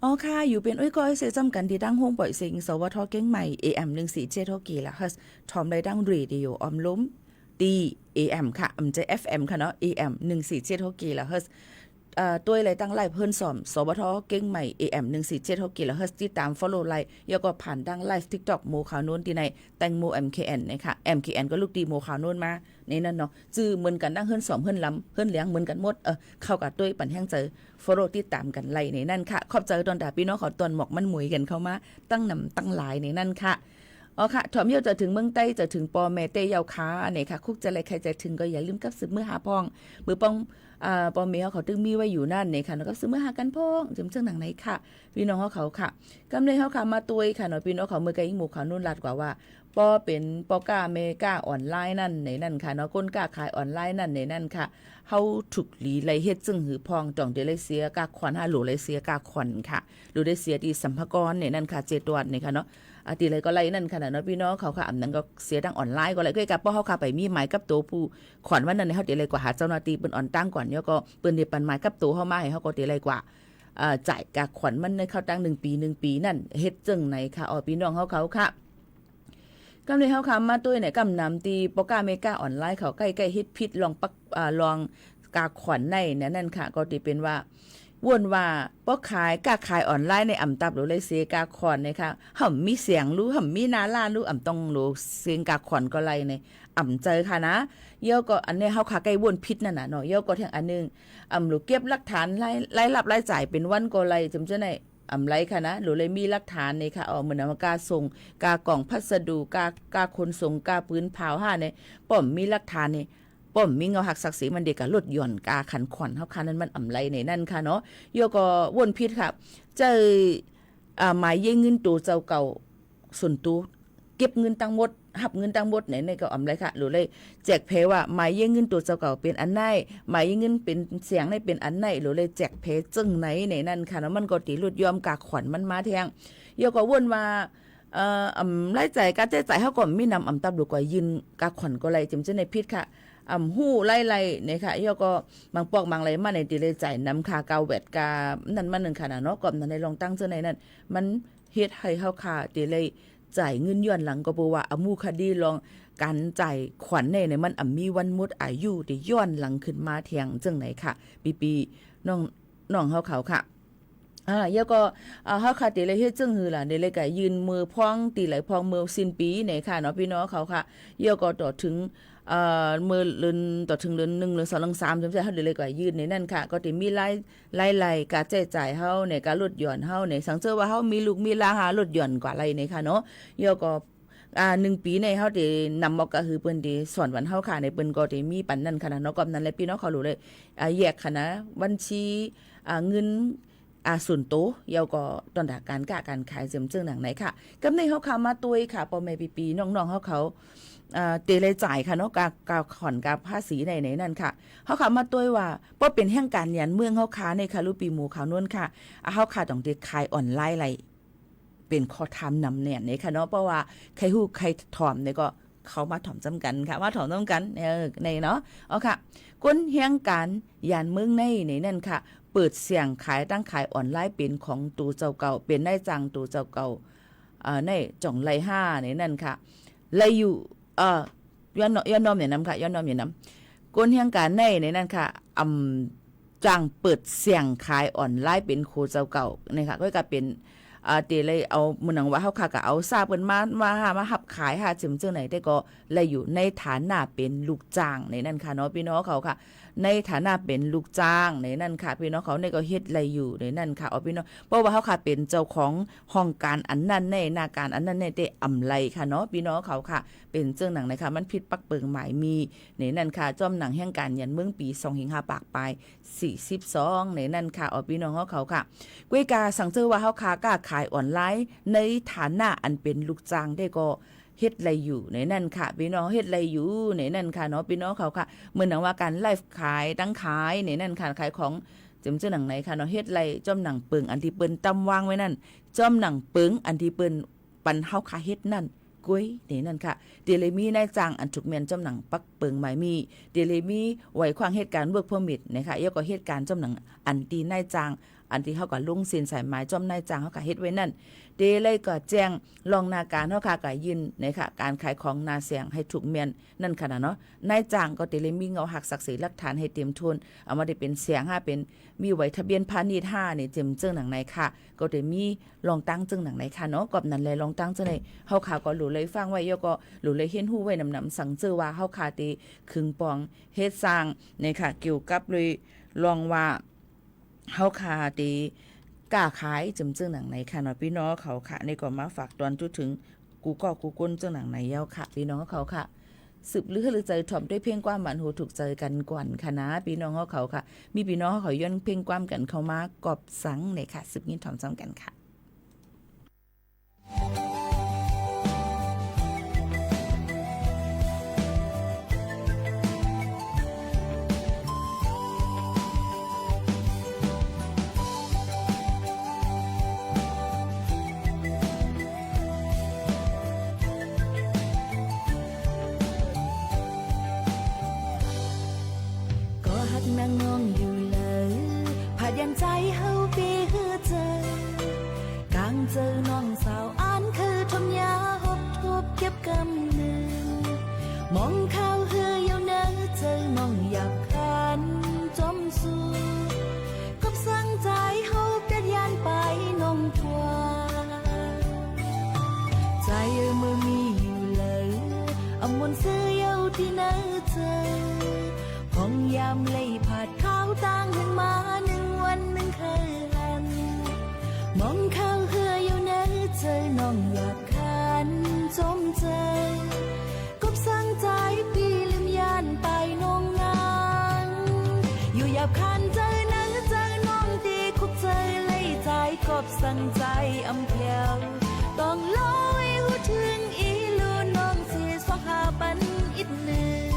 อ๋อค่ะอยู่เป็นอ้อยก้อยเสจำกันที่ดังห้องปล่อยเสียงสวทเก้งใหม่ AM 147กิโลเฮิรตซ์ทอมได้ดังเรดิโอออมล้มดี AM ค่ะอำจะ FM ค่ะเนาะ AM 147กิโลเฮิรตซ์ตัวอะไรตั้งไลฟ์เพิ่นสอมสวทเก้งใหม่ AM 147กิโลเฮิรตซ์ติดตาม follow ไลฟ์แล้วก็ผ่านดังไลฟ์ TikTok โมขาวโน้นที่ในแตงโม MKN นะคะ MKN ก็ลูกดีโมขาวโน้นมาในนั้นเนาะจื้อเหมือนกันดังเฮิรนสอมเฮิรนลำเฮิรนเลี้ยงเหมือนกันหมดเข้ากับด้วยปันแห้งเจอ follow ติดตามกันไลในนั้นค่ะขอบใจตอนดาพี่น้องขอตอนหมอกมันหมวยกันเข้ามาตั้งนำตั้งหลายในนั้นค่ะอ๋อค่ะถอมเยาจะถึงเมืองใต้จะถึงปอแม่เตยาวค้าอันไหนค่ะคุกจะอะไรใครจะถึงก็อย่าลืมกับสืบมือหาพองมือป้องปอแม่เขาตึงมีไว้อยู่นั่นเนี่ยค่ะแล้วก็สืบมือหากันพองจำเชิงหนังไหนค่ะพี่น้องเขาค่ะกำเลยเขาค่ะมาตุยค่ะเนาะพี่น้องเขาเมื่อไกลหมู่เขานุ่นลาดกว่าว่าปอเป็นปอกาเมกาออนไลน์นั่นในนั่นค่ะเนาะก้นกาขายออนไลน์นั่นในนั่นค่ะเฮาถูกหลีไลเฮ็ดจึงหือพองจ่องเดเลยเสียกาขวัญ5หลูเลยเสียกาขวัญค่ะหรือได้เสียที่สัมภากรในนั่นค่ะ7วันนี่ค่ะเนาะตีเลยก็ไล่นั่นขนาดเนาะพี่น้องเขาค่ะอันนั้นก็เสียดังออนไลน์ก็เลยก็กับป้อเขาค่ะไปมีหมายกับตัวผู้ขวัญวันนั้นเขาตีเลยกว่าหาเจ้าหน้าที่เปิ้นอ่อนตั้งก่อนเนี่ยก็เปิ้นได้ปันหมายกับตัวเฮามาให้เฮาก็ตีเลยกว่าจ่ายกาขวัญมันในเข้าตั้ง1 ปีนั่นเฮ็ดจึงไหนค่ะพี่น้องเขาค่ะกำเลยเขาค่ะมาตัวไหนกำนำตีปอกาเมกาออนไลน์เขาใกล้ๆเฮ็ดพิษลองปักลองกาขวัญในนั่นค่ะก็ตีเป็นว่าวนว่าป้อขายกาขายออนไลน์ในอ่ำตับหรือเลยเสียกาขอนนะคะห่ำมีเสียงรู้ห่ำมีนาล่ารู้อ่ำต้องรู้เสียงกาขอนก็ไรในอ่ำเจอค่ะนะเยอะก็อันนี้เฮาขาใกล้วนพิษนั่นน่ะเนาะเยอะก็เที่ยงอันนึงอ่ำหรือเก็บหลักฐานไล่รับไล่จ่ายเป็นวันก็ไรจำเจ้าในอ่ำไรค่ะนะหรือเลยมีหลักฐานนี่ค่ะเหมือนกาส่งกากล่องพัสดุกาขนส่งกาปืนเผา5เนี่ยป้อมมีหลักฐานนี่ป้อมมีเงาหักศักดิ์ศรีมันเด็กกับลดหย่อนกาขันขวัญเฮาคันนั้นมันอ่ำไรในนั่นค่ะเนาะโยก็วนพิษค่ะเจอหมายเงินตัวเจ้าเก่าส่วนตัวเก็บเงินตั้งหมดหับเงินตั้งหมดไหนก็อ่ำไรค่ะหรือเลยแจกเพว่าหมายเงินตัวเจ้าเก่าเป็นอันไหนหมายเงินเป็นเสียงในเป็นอันไหนหรือเลยแจกเพจึงไหนในนั่นค่ะแล้วมันก็ตีลดยอมกาขวัญมันมาแทงโยก็วนว่าไล่ใจกาเจ๊ใจเฮาก็มีนำตับดูกว่ายืนกาขวัญก็ไรจำเจในพิษค่ะหู้ไล่เนี่ยค่ะย่อก็บางปอกบางไรมาในตีเลยจ่ายน้ำค่าเกาแวดกานั่นมา1ค่ะเนาะก่อนนั้นในลองตั้งเจ้าในนั้นมันเฮ็ดให้เฮาค่ะตีเลยจ่ายเงินย้อนหลังก็บ่ว่าอมูคดีลองการจ่ายขวัญในมันมีวันหมดอายุที่ย้อนหลังขึ้นมาเทียงจังไหนค่ะปีน้องเฮาเขาค่ะย่อก็เฮาค่ะตีเลยเฮ็ดจังหือล่ะในเลยก็ยืนมือพ้องตีไหลพ้องมือสิ้นปีไหนค่ะเนาะพี่น้องเขาค่ะย่อก็ต่อถึงมือเดือนต่อถึงเดือน1หรือ2หรือ3จำใช่เฮาได้เลยกว่ายืนในนั่นค่ะก็สิมีรายการใช้จ่ายเฮาในการลดหย่อนเฮาในสังเกตว่าเฮามีลูกมีหลานหาลดหย่อนกว่าไรในค่ะเนาะย่อก็1 ปีในเฮาได้นำก็คือเปิ้นได้สอนวันเฮาค่ะในเปิ้นก็ได้มีปันนั้นค่ะเนาะก็นั้นแหละพี่น้องเขารู้เลยแยกค่ะนะบัญชีเงินส่วนโตเยาก็ตอนดาการการขายเสริมเจิงหนังไหนค่ะกำในเฮาค่ะมาตุยค่ะปอแม่ปีน้องๆเขาเตเลยจ่ายค่ะเนาะกาขอนกาภาษีในนั่นค่ะเฮาค่ะมาตุยว่าบ่เป็นแห่งการยันเมืองเฮาค่ะในค่ะลูกปีหมู่ขาวนวลค่ะเฮาค่ะต้องได้ขายออนไลน์ไรเป็นข้อทำนำแน่นในค่ะเนาะเพราะว่าใครฮู้ใครถ่อมเนี่ยก็เขามาถ่อมจำกันค่ะมาถ่อมจำกันในเนาะเอาค่ะก้นแห่งการยันเมืองในนั่นค่ะเปิดเสียงขายตั้งขายออนไลน์เป็นของตูเจ้าเก่าเป็นนายจ้างตูเจ้าเก่าในจ่องไล5ในนั่นค่ะไลอยู่ย้อนน้อมเนี่ยนำค่ะย้อนน้อมเนี่ยนำก้นเฮียงการในนั่นค่ะจ้างเปิดเสียงขายออนไลน์เป็นโคเจ้าเก่านี่ค่ะก็เป็นตีเลยเอามื้อนังว่าเฮาค่ะก็เอาทราบเพิ่นมาหับขายหาจึงจังไหนได้ก็เลยอยู่ในฐานะเป็นลูกจ้างในนั่นค่ะเนาะพี่น้องเขาค่ะในฐานะเป็นลูกจ้างในนั่นค่ะพี่น้องเขาในก็เฮ็ดอะไรอยู่ในนั่นค่ะพี่น้องเพราะว่าเขาค่ะเป็นเจ้าของห้องการอันนั้นในหน้าการอันนั้นในได้อำไรค่ะเนาะพี่น้องเขาค่ะเป็นเจ้าหนังนะคะมันผิดปักเปิงหมายมีในนั่นค่ะจอมหนังแห่งการยันเมืองปี25ปากปลาย42ในนั่นค่ะพี่น้องเขาค่ะกวยกาสังเจอว่าเขาค่ะกล้าขายออนไลน์ในฐานะอันเป็นลูกจ้างได้ก็เฮ็ดอะไรอยู่ในนั่นค่ะพี่น้องเฮ็ดอะไรอยู่ในนั่นค่ะเนาะพี่น้องเขาค่ะเหมือนว่าการไลฟ์ขายตั้งขายในนั่นค่ะขายของจำเจ้าหนังไหนค่ะเนาะเฮ็ดไรจ้อมหนังเปิงอันที่เปิ้นตำวางไว้นั่นจ้อมหนังเปิงอันที่เปิ้นปันเฮาค่ะเฮ็ดนั่นกวยนี่นั่นค่ะเดลมีนายจ้างอันถูกแม่นจ้อมหนังปักเปิงหมายมีเดลมีไว้ควางเหตุการณ์เวิร์กพอมิตนะคะแล้วก็เหตุการณ์จ้อมหนังอันตีนายจ้าง อันที่เฮาก็ลงสินสายหมายจอมนายจ้างเฮาก็เฮ็ดไว้นั่นเดเลยก็แจ้งรองนาการเฮาค่ะก็ยืนในค่ะการขายของนาเสียงให้ถูกเมียนนั่นค่ะเนาะนายจ้างก็ได้เลยมีเงาหักศักดิ์ศรีหลักฐานให้เต็มทุนเอามาได้เป็นเสียง5เป็นมีไว้ทะเบียนพาณิชย์5นี่เต็มเจิ้งหนังในค่ะก็ได้มีรองตั้งเจิ้งหนังในค่ะเนาะกอบนั้นเลยรองตั้งเจิ้งในเฮาค่ะก็รู้เลยฟังไว้ยก็รู้เลยเห็นฮู้ไว้นำสังเจอว่าเฮาค่ะติครึ่งปองเฮ็ดสร้างในค่ะเกี่ยวกับเลยลองว่าเฮาค่ะติกล้าขายจึงหนังในค่ะเนาะพี่น้องเขาค่ะนี่ก็มาฝากตอนจุดถึงกูก็กูก้นจึงหนังในเย้าค่ะพี่น้องเขาค่ะสืบลือหรือใจถ่อมด้วยเพียงความหวานหูถูกใจกันก่อนค่ะนะพี่น้องเขาค่ะมีพี่น้องเขาย้อนเพียงความกันเข้ามากอบสังในค่ะสืบยินถ่อมซ้ำกันค่ะนางงงอยู่เลยผาดยันใจเฮาปีฮือเจอกางเจอน้องสาวอ่านคือทมยาหบทบเก็บกำเนิดมองข้าวเฮืออยู่เนอเจอน้องอยากขันจมสู่กับสั่งใจเฮาเป็ดยานไปน้องทวาใจมือมีอยู่เลยอมวนเสื้อเยาที่เนอเจอห้องยามเลยผาดข้าวต่างหนึ่งมา1 วัน1 คืนมองข้าวเหืออยู่เนอเจอน้องอยากขันจมเจอกบสั่งใจพี่ลืมยานไปน้องงานอยู่อยากขันเจอเนอเจอน้องตีคุกเจอเลยใจกบสั่งใจอำเพียวต้องลอยหูถึงอีลูน้องเสียสองหาปันอีกหนึ่ง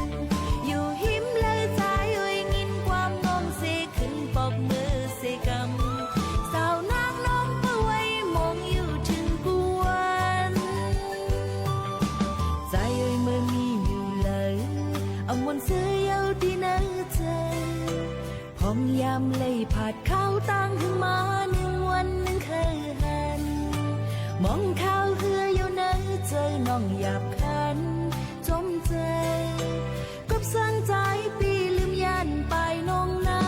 อยู่หิมเลยใจเอ้ยงินความน้องเสขึ้นปอกมือเสกำสาวนางน้องเปื่อยมองอยู่ถึงกวนใจเอ้ยมือมีอยู่เลยเอามวนเสื้อเยาที่เนอเจอพองยามเลยผาดข้าวต่างหึงมา1 วัน1 คืนมองข้าวเหืออยู่เนอเจอน้องหยาบคันจมเจอกบสั่งใจปีลืมยานไปน้องนา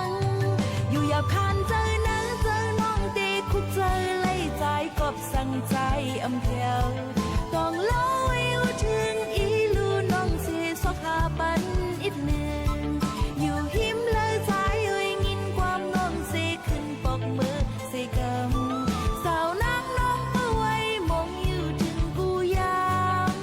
งอยู่หยาบคันเจอเนอเจอน้องตีคุกเจอเลยใจกบสั่งใจอำเพียวต้องลอยหูถึงอีลูน้องเสียสองหาปันอีกหนึ่งอยู่หิมเลยใจเอ้ยงินความน้องเสียขึ้นปอกมือเสียกำสาวนางน้องเปื่อยมองอยู่ถึงกูยาม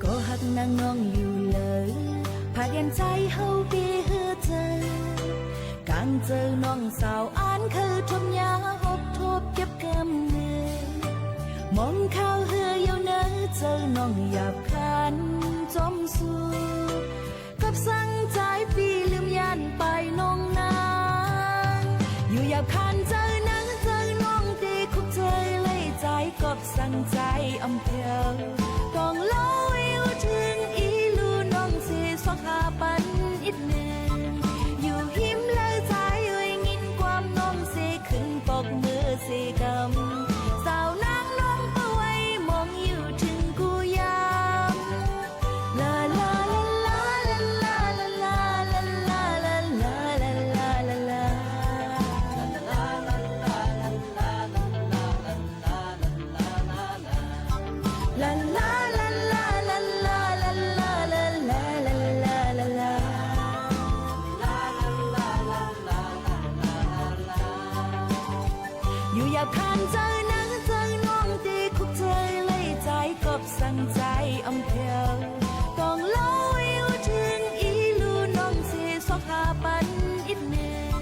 ก็หักนางน้องอยู่เลยผาดยันใจเฮาปีฮือเจอกางเจอน้องสาวอ่านคือทมยาหบทบเก็บกำเนิดมองข้าวเหืออยู่เนอเจอน้องหยาบคันจมสู่กับสั่งใจปีลืมยานไปน้องนางอยู่หยาบคันเจอเนอเจอน้องตีคุกเจอเลยใจกบสั่งใจอำเพียวต้องลอยหูถึงอีลูน้องเสียสองหาปันอีกหนึ่งอยู่หิมเลยใจเอ้ยงินความน้องเสียขึ้นปอกมือเสียกำสาวนางน้องเปื่อยมองอยู่ถึงกูยามลาลาลาลาลาลาลาลาลาลาลาลาลาลาลาอยู่อยากขันเจอเนอเจอน้องตีคุกเจอเลยใจกบสั่งใจอำเพียวต้องลอยหูถึงอีลูน้องเสียสองหาปันอีกหนึ่ง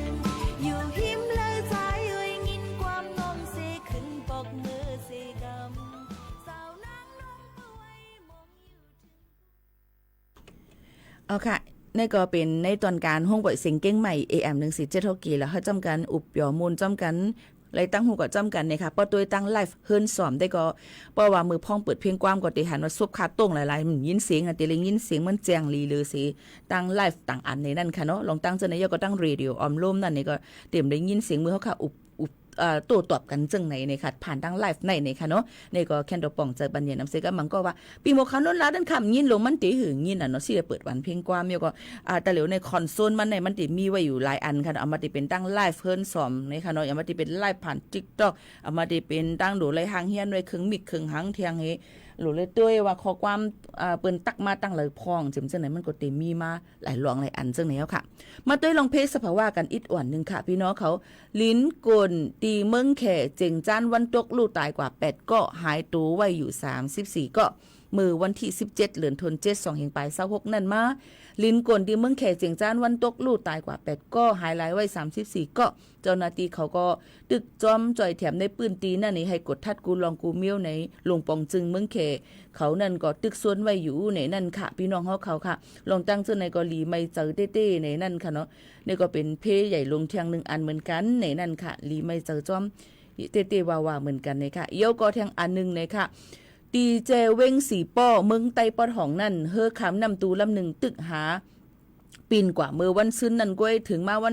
อยู่หิมเลยใจเอ้ยงินความน้องเสียขึ้นปอกมือเสียกำสาวนาง เอาค่ะนี่ก็เป็นในตอนการห้องปล่อยเสียงเก้งใหม่ AM 147กีแล้วเขาจำกันอุบยอมูลจำกันเลยตั้งหูก็จำกันเนี่ยค่ะพอตัวตั้งไลฟ์เฮิร์นสอมได้ก็เพราะว่ามือพ้องเปิดเพียงความก็ติหันว่าซุบคาต้งหลายๆยินเสียงอ่ะติเลยยินเสียงมันแจ้งลีเลยสิตั้งไลฟ์ต่างอันในนั่นค่ะเนาะลองตั้งเจนายก็ตั้งเรดิโอออมลมนั่นนี่ก็เต็มได้ยินเสียงมือเขาค่ะอุบตัวตอบกันจังไหนเนี่ยค่ะผ่านทางไลฟ์ในเนี่ยค่ะเนาะนี่ก็แคนดอป่องเจอบัญญัติน้ำเสก็มันก็ว่าปีโมคันโน้นลาดันคำยินลงมันติหึงยินอ่ะเนาะสิเปิดวันเพียงความเนี่ยก็แต่เหลียวในคอนโซลมันในมันติมีไว้อยู่หลายอันค่ะเอามาติเป็นตั้งไลฟ์เฮิร์นสอมนี่ค่ะเนาะเอามาติเป็นไลฟ์ผ่าน TikTok เอามาติเป็นตั้งโดเลยหางเฮียนไว้ครึ่งมิกครึ่งหางเทียงเฮหรือเลยด้วยว่าข้อความเปิ้นตักมาตั้งเลยพองจิมจังไหนมันก็ติมีมาหลายหลองหลายอันจังไหนแล้วค่ะมาด้วยลองเพจสภาวะกันอิดอ่อนนึงค่ะพี่น้องเขาลิ้นกลตีเมืองแขเจิงจ้านวันตกลูกตายกว่า8ก็หายตัวไว้อยู่34ก็มือวันที่17เดือนธันวาคม2 26นั่นมาลิ้นกลที่เมืองแขเจียงจ้านวันตกลูกตายกว่า8ก็หายหลายไว้34ก็เจ้าหน้าที่เขาก็ตึกจอมจ่อยแถมในปืนตีนั่นนี่ให้กดทัดกูลองกูเมียวในหลวงปองจึงเมืองแขเขานั่นก็ตึกส่วนไว้อยู่ในนั่นค่ะพี่น้องเขาค่ะลองตั้งเจ้าในกอลีไม่เจอเต้ๆในนั่นค่ะเนาะนี่ก็เป็นเพใหญ่ลงเทียง1อันเหมือนกันในนั่นค่ะลีไม่เจอจอมเต้ๆว่าๆเหมือนกันในค่ะเยี่ยวก็เทียงอันนึงในค่ะดีเจเว้งสีป้อเมืองไต้ปอดห้องนั่นเฮอคำนำตูลำหนึ่งตึกหาปีนกว่าเมื่อวันซึ้นนั่นก็ถึงมาวั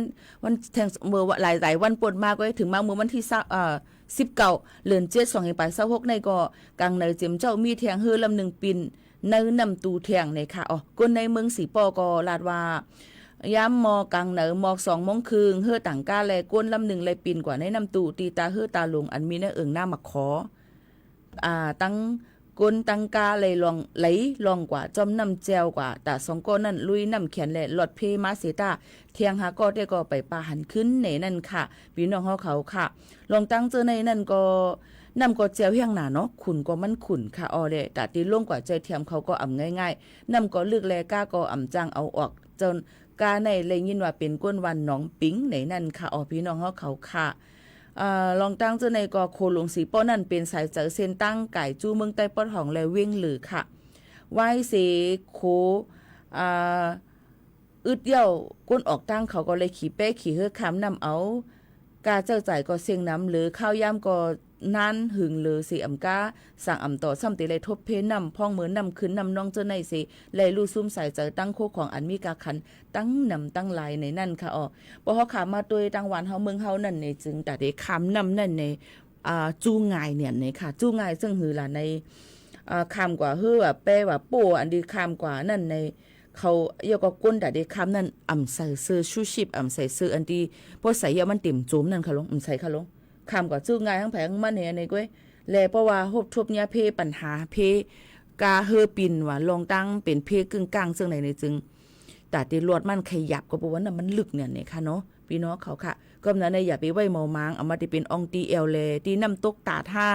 นแทงเมื่อหลายวันปวดมากก็ถึงมาเมื่อวันที่19เดือน7 26ในก็กลางในเจียมเจ้ามีแทงเฮอลำหนึ่งปีนในนำตูแทงในค่ะอ๋อคนในเมืองสีป้อก็ลาดว่าย้ำมอกลางเหนือมอก2 โมงครึ่งเฮอต่างกาแลก้นลำหนึ่งเลยปีนกว่าในนำตูตีตาเฮอตาลงอันมีในเอิงหน้ามาขอตั้งกลตังกาเลยลองไหลลองกว่าจอมน้ำแจวกว่าแต่สองก้อนนั่นลุยน้ำแขนแหละหลอดเพมาเสตาเทียงหาก็ได้ก็ไปปาหันขึ้นในนั่นค่ะพี่น้องเขาค่ะลองตั้งเจอในนั่นก็นำก็แจวเฮียงหนาเนาะขุนก็มันขุนค่ะเด้แต่ตีล่งกว่าใจเทียมเขาก็อ่ำง่ายๆนำก็เลือกแลก้าก็อ่ำจังเอาออกจนกาในเลยยินว่าเป็นก้นวันน้องปิ๊งในนั่นค่ะพี่น้องเขาค่ะลองตั้งเจอในกอโคหลวงสีป้อนั่นเป็นสายเจอเส้นตั้งไก่จูเมืองใต้ป้อของและเว้งหรือค่ะไหว้เสโคอึดเย่าก้นออกตั้งเขาก็เลยขี่เป้ขี่เฮือคำนำเอากาเจ้าจ่ายก็เสียงน้ำหรือข้าวย่ำก็นั่นหึงหรือสีอ่ำกาสั่งอ่ำต่อซ้ำติเลยทบเพนำพ่องเหมือนนำขึ้นนำน้องเจ้าในสิเลยลู่ซุ่มใส่เจอตั้งโคของอันมีกาคันตั้งนำตั้งลายในนั่นค่ะพอเขาขามาตัวตั้งหวานเฮาเมืองเฮานั่นในจึงแต่ได้คำนำนั่นในจูงายเนี่ยในค่ะจูงายซึ่งหือล่ะในคำกว่าเฮือแปลว่าโป้อันดีคำกว่านั่นในเขาเยาก็ก้นแต่ได้คำนั่นอ่ำใส่เสื้อชูชีพอ่ำใส่เสื้ออันดีพอใส่เยามันเต็มโจมนั่นค่ะลงใส่ค่ะลงคำกว่าจูงายทั้งแผงมันเนี่ยในก้อยแลเพราะว่าฮบทบเนี่ยเพปัญหาเพกาเฮอปินว่าลองตั้งเป็นเพกึ่งกลางซึ่งในจึงแต่ตีลวดมันขยับก็บอกว่าน่ะมันลึกเนี่ยค่ะเนาะพี่น้องเขาค่ะก็นั้นอย่าไปไว้เมามางเอามาที่เป็นองตีเอลเลที่น้ำตกตาท่า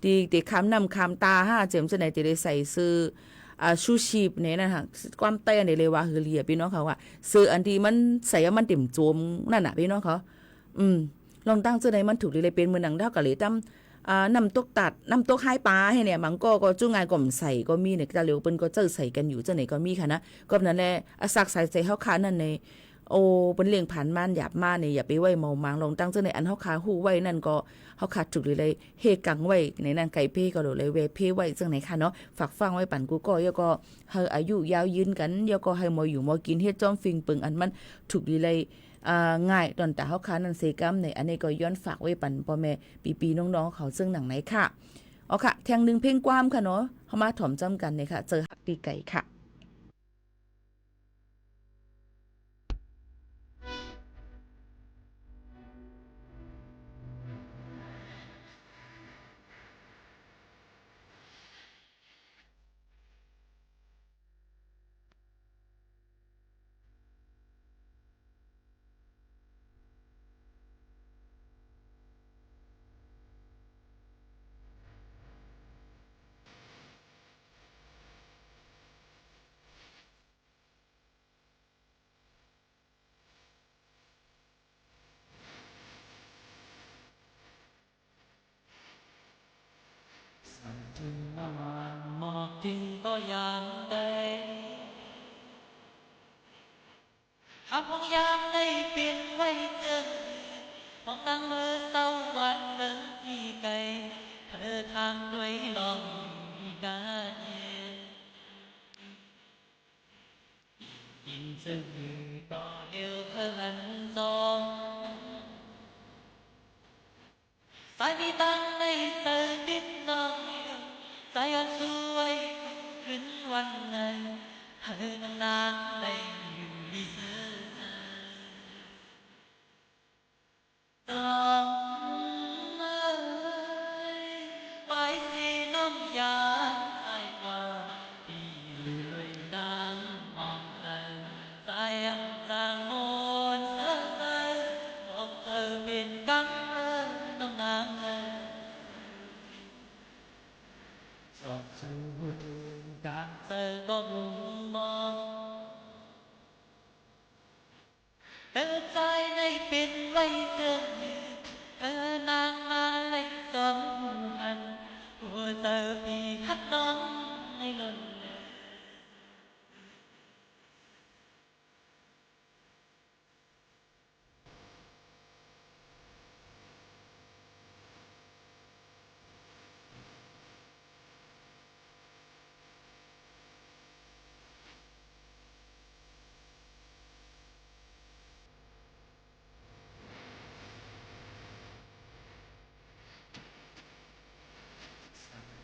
ที่คำนำคำตาห้าเจิมจะไหนจะได้ใส่ซื้อชูชีพเนี่ยนะคะความเต้ในเลยว่าคือเรียพี่น้องเขาว่าซื้ออันที่มันใส่มันเต็มโจมนั่นน่ะพี่น้องเขาลองตั้งเจอในมันถูกเลยเป็นมือหนังเท่ากับเลยตั้มน้ำตกตัดน้ำตกให้ปลาให้เนี่ยมันก็จุ่งไงก็ใส่ก็มีเนี่ยตาเหลียวเปิ้นก็เจอใส่กันอยู่เจ้าไหนก็มีค่ะนะก็นั้นแหละสักใส่ใจเฮาคานั่นในโอ้เป็นเลี้ยงผ่านม่านหยาบมาเนี่ยอย่าไปไว้เมามางลองตั้งเจ้าในอันเฮาคาหู้ไว้นั่นก็เฮาขาดถูกเลยเฮกังไว้ในนั่นไก่เพ่ก็เลยเวเพ่ไว้จังไหนค่ะเนาะฝากฟังไว้ปั่นกูก็ยก็เฮาอายุยาวยืนกันยก็ให้มออยู่มอกินเฮ็ดจ้อมฟิงปึงอันมันถูกเลยง่ายตอนแต่เฮาคานั่นเซกัมในอันนี้ก็ย้อนฝากไว้ปั่นพ่อแม่ปีๆน้องๆเขาซึ่งหนังไหนค่ะเอาค่ะแทงนึงเพลงความค่ะเนาะเฮามาถ่อมจ้ำกันเนี่ยค่ะเจอฮักตีไก่ค่ะมองทิ้งก็ยังได้ ข้าพงยามได้เปลี่ยนไว้เจอมองนั่งมือเศร้าวันเดินที่ไกลเธอทางด้วยลองกายินซื่อต่อเดียวเพื่อนสองสายมีตังในเธอดิดน้องสายอ่อนสวยขึ้นวันไหนเธอนางได้อยู่ดีเสือต้องเอ่ยไปที่น้องยาไอ้ว่าที่เลยดังมองเธอสายอันต่างโมนเธอเธอบอกเธอเป็นกังต้องนางสอบสู่การเธอก็มุมมองเธอใจในเป็นไว้เกินเธอนางมาเลยสองพันหัวเธอพี่ฮักน้องให้หล่น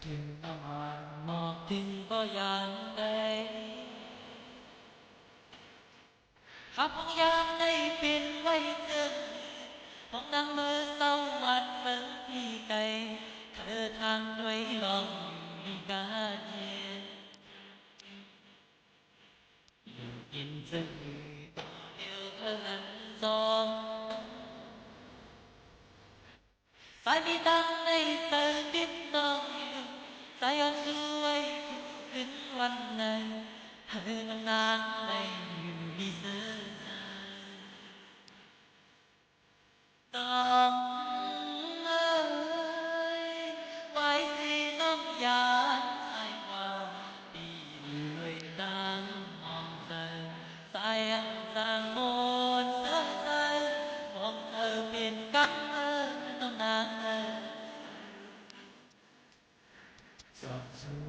ถึงต้องอ่านมอกถึงก็ยังได้ข้าพงยามได้เป็นไว้เจอมองนั่งมือเศร้าวันเมื่อที่ไกลเธอทางด้วยลองกาเจยินซื่อต่อเดียวเพื่อนสองสายมีตังในเธอดิดน้องสายอ่อนสวยขึ้นวันไหนเธอนางได้อยู่ดีเสือต้องเอ่ยไว้ที่น้องยาไอ้ว่าดีเลยดังมองเธอสายอันต่างโมนเธอเธอมองเธอเป็นกังต้องนางสอบสู่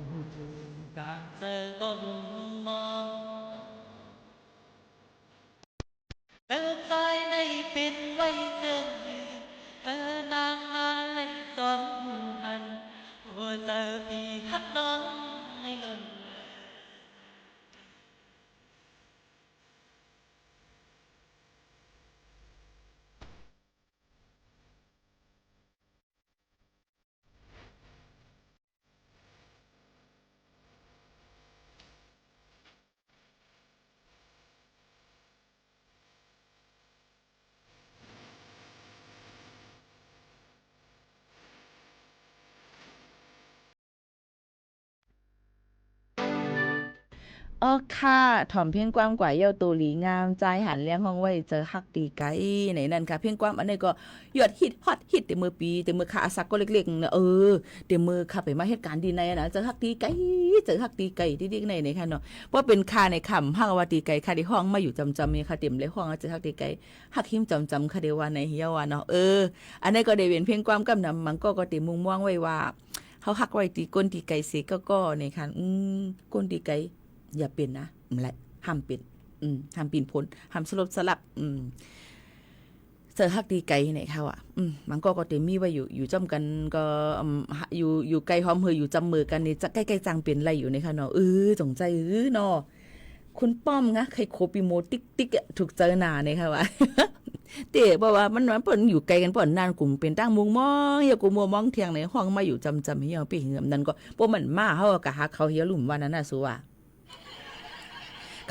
การเธอก็มุมมองเธอใจในเป็นไว้เจอเธอนางมาเลยสองพันหัวเธอพี่ฮักน้องให้หล่นอ๋อค่ะถ่อมเพียงความกว่าเย้าตูหลีงามใจหันเลี้ยงห้องไว้เจอฮักดีไกไหนนั่นค่ะเพียงความอันนี้ก็ยอดฮิตฮอตฮิตแต่มือปีแต่มือขาสักก็เล็กๆเนอะเดี๋ยวมือค่ะไปมาเหตุการณ์ดีในนะเจอฮักดีไกเจอฮักดีไกดิ๊กๆในค่ะเนาะว่าเป็นค่าในคำฮักว่าดีไกค่ะที่ห้องมาอยู่จำๆนี่ค่ะเต็มเลยห้องเจอฮักดีไกฮักหิมจำๆค่ะเดี๋ยวว่าในเฮียว่าเนาะอันนี้ก็ได้เป็นเพียงความกำนำมันก็ติมุงม่วงไว้ว่าเขาฮักไว้ตีก้นตีไกเสก็ในค่ะก้นตีไกอย่าเป็นนะอะไรห้ามเป็นห้ามปีนพ้นห้ามสลบสลับเจอฮักดีไกไหนเขาอ่ะมันก็เต็มมีไว้อยู่จำกันก็อยู่ไกลหอมเฮยอยู่จำมือกันนี่จะใกล้ๆจังเป็นไรอยู่ในค่ะเนาะจงใจเนาะคุณป้อมนะใครโคปิโมติ๊กถูกเจอหน้าเนี่ยค่ะว่าเต๋บอกว่ามันเปิ่นอยู่ไกลกันเปิ่นนานกลุ่มเป็นตั้งมุงมองอย่ากูมัวมองเที่ยงในห้องมาอยู่จำเฮียไปเหี่ยมนั่นก็พวกมันมาเฮากะฮักเขาเฮียหลุมว่านั้นน่ะสัว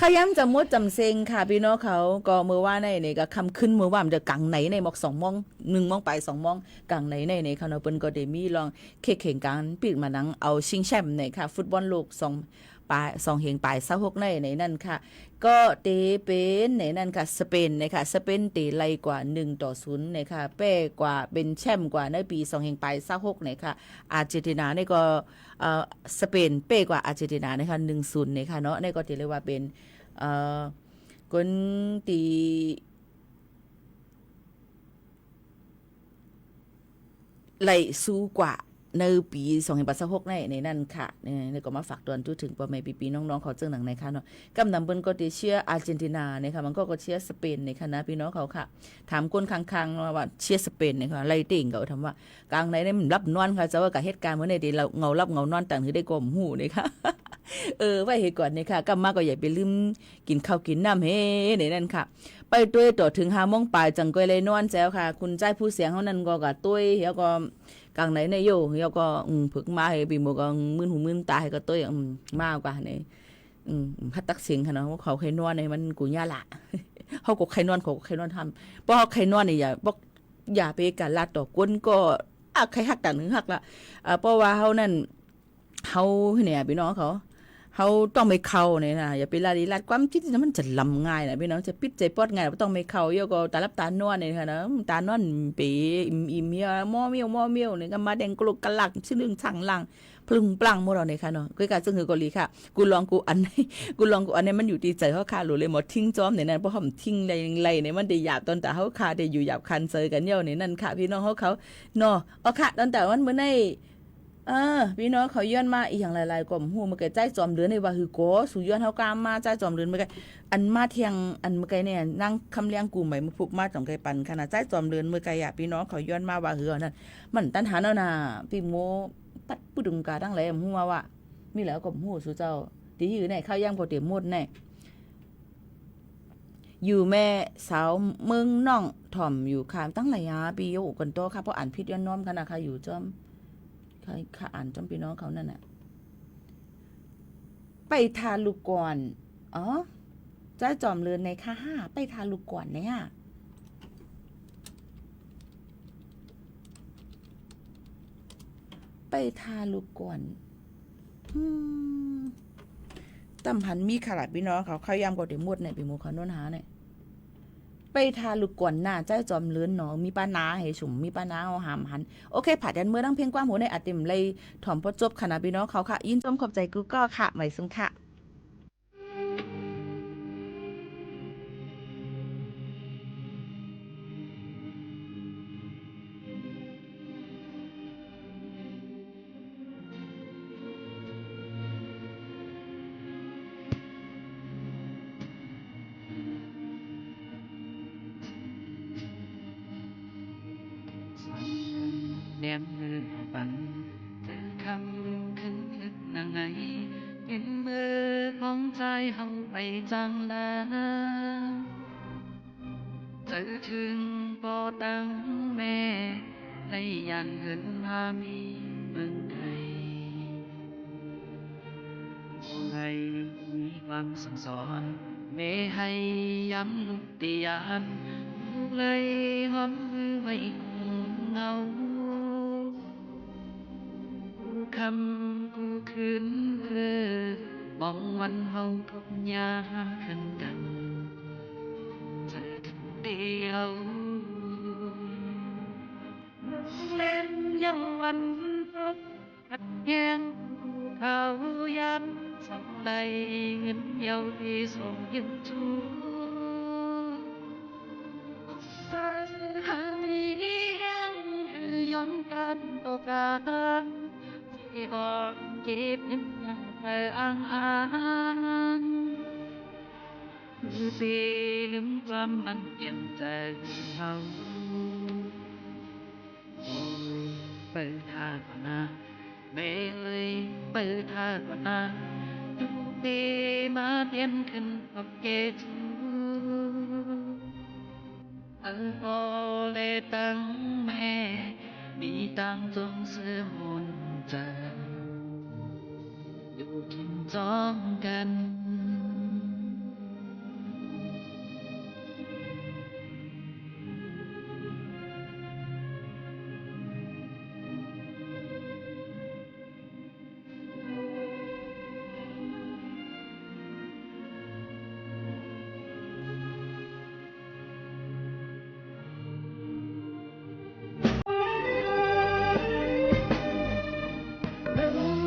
ขย้ำจำมดจำเซงค่ะพี่น้องเขาก็มือว่าในนี่ก็คำขึ้นมือว่ามันจะกังไหนในหมอก2 มอง1 มองไป2 มองกังไหนในเขาเนาะเปิ้นก็ได้มีลองแข่งกันปิดมานังเอาชิงแชมป์ในค่ะฟุตบอลโลก2 เฮงปลาย26ในนั่นค่ะก็เตเป็นในนั่นค่ะสเปนนะคะสเปนเตไล่กว่า1-0นะคะแป้กว่าเป็นแชมป์กว่าในปี2 เฮงปลาย26นะคะอาร์เจนตินานี่ก็สเปนเป้กว่าอาร์เจนตินานะคะ1-0นะคะเนาะนี่ก็ถือเลยว่าเป็น กนตีไหลสู้กว่าในปี2026ในนั้นค่ะนี่ก็มาฝากตอนจุดถึงพ่อแม่พี่ๆน้องๆเขาเจ้าหนังในค่ะเนาะกำนำเปิ้นก็เชียร์อาร์เจนตินานะคะมันก็เชียร์สเปนในคณะพี่น้องเขาค่ะถามคนข้างๆว่าเชียร์สเปนนะคะไล่ติ่งเขาทำว่ากลางไหนได้มันรับนอนค่ะจะว่ากับเหตุการณ์เมื่อในที่เราเงารับเงานอนต่างคือได้กลมหูนี่ค่ะไว้เหตุก่อนนี่ค่ะกำมาก็อย่าไปลืมกินข้าวกินน้ำเฮ้ในนั้นค่ะไปตุ้ยต่อถึง5 โมงปลายจังก็เลยนอนแซวค่ะคุณใจผู้เสียงเฮานั้นก็กะตุ้ยแล้วก็กลางไหนในโยแล้วก็ผึกมาให้ปีหมก็มึนหูมึนตาให้ก็ตุ้ยมากกว่านี่ฮัดตักเสียงค่ะเนาะเขาใครนอนในมันกูย่าละเฮาก็ใครนอนเขาก็ใครนอนทำเพราะใครนอนนี่อย่าไปกันลาดต่อกวนก็ใครฮักต่างนึงฮักละเพราะว่าเฮานั่นเฮาเนี่ยพี่น้องเขาต้องไม่เข้าเนี่ยนะอย่าไปลาดีลาดความคิดนั้นมันจะลำง่ายนะพี่น้องจะปิดใจปอดง่ายต้องไม่เข้าโยก็ตาลับตานวลเนี่ยค่ะนะตานวลปีอิ่มเมียหม้อเมียวเนี่ยก็มาแดงกลุกกะลักชื่อเรื่องสั่งลังพลึงปลังหมดเราเนี่ยค่ะเนาะก็การซึ่งคือกอลีค่ะกูลองกูอันนี้มันอยู่ดีใจเขาค่ะหลุเลยหมดทิ้งจอมเนี่ยนั่นเพราะเขาทิ้งไรเนี่ยมันได้หยาบตอนแต่เขาค่ะได้อยู่หยาบคันเซอกันเยอะเนี่ยนั่นค่ะพี่น้องเขาเนาะเอาค่ะตอนแต่วันเมื่อในพี่น้องเขาย้อนมาอีกอย่างหลายๆกลุ่มหูมันก็ใจจอมเรือนในว่าคือโกสุย้อนเฮากามมาใจจอมเรือนมันก็อันมาเที่ยงอันเมื่อไกเนี่ยนั่งคำเลี้ยงกูใหม่มาพุกมาจังไกปันขนาดใจจอมเรือนเมื่อไกอ่ะพี่น้องเขาย้อนมาว่าคือนั่นมันตันหาแล้วน่ะพี่โมปัดปุดุงกาตั้งหลายหูว่ามีแล้วกลุ่มหูสุเจ้าที่อยู่ไหนข้าวย่างพอเตรียมหมดแน่อยู่แม่สาวเมืองน้องถ่อมอยู่คามตั้งหลายปีโยกันโตค่ะเพราะอ่านพิษย้อนน้อมขนาดค่ะอยู่จอมค่ะอ่านจอมพี่น้องเขานั่นน่ะไปทาลูกก่อนจ้าจอมเรือนในค่า5ไปทาลูกก่อนเนี่ยไปทาลูกก่อนตำหันมีขลาดพี่น้องเขายามก็เดี๋ยวหมดเนี่ยปีโมเขาโน่นหาเนี่ยไปทาลูกก่อนหน้าเจ้าจอมเลือนหนอมีป้านาให้ฉุมมีป้านาเอาหามหันโอเคผ่าดันเมื่อตั้งเพียงกว้างหัวในอัดเต็มเลยถ่อมพอจบขนาดพี่น้องเขาค่ะยินจมขอบใจกูก็ค่ะใหม่ซุ้มค่ะแนมมือปันเธอคำขึ้นนังไงเป็นมือของใจเฮาไปจังแล้วเธอถึงบ่ตั้งแม่ในยันเหินพามีเมืองไทยให้มีความสั่งสอนไม่ให้ย้ำลุกตียานเลยหอมมือไว้เงาคำกูคืนมองวันเฮาทบยาขันกันเธอเดียวเล่นยังวันพบขัดแย้งเขายันสองใดเงินเดียวที่ส่งยังทูหาไม่ยังย้อนกันต่อกันที่บอกเก็บยังไปอ่างปีลืมความมันเปลี่ยนใจเขาเปิดทางก่อนนะไม่เลยเปิดทางก่อนนะทุกปีมาเปลี่ยนขึ้นกับเกจูพอเลยตั้งแม่มีตังจงซื้อมุนใจอยู่กินจ้องกัน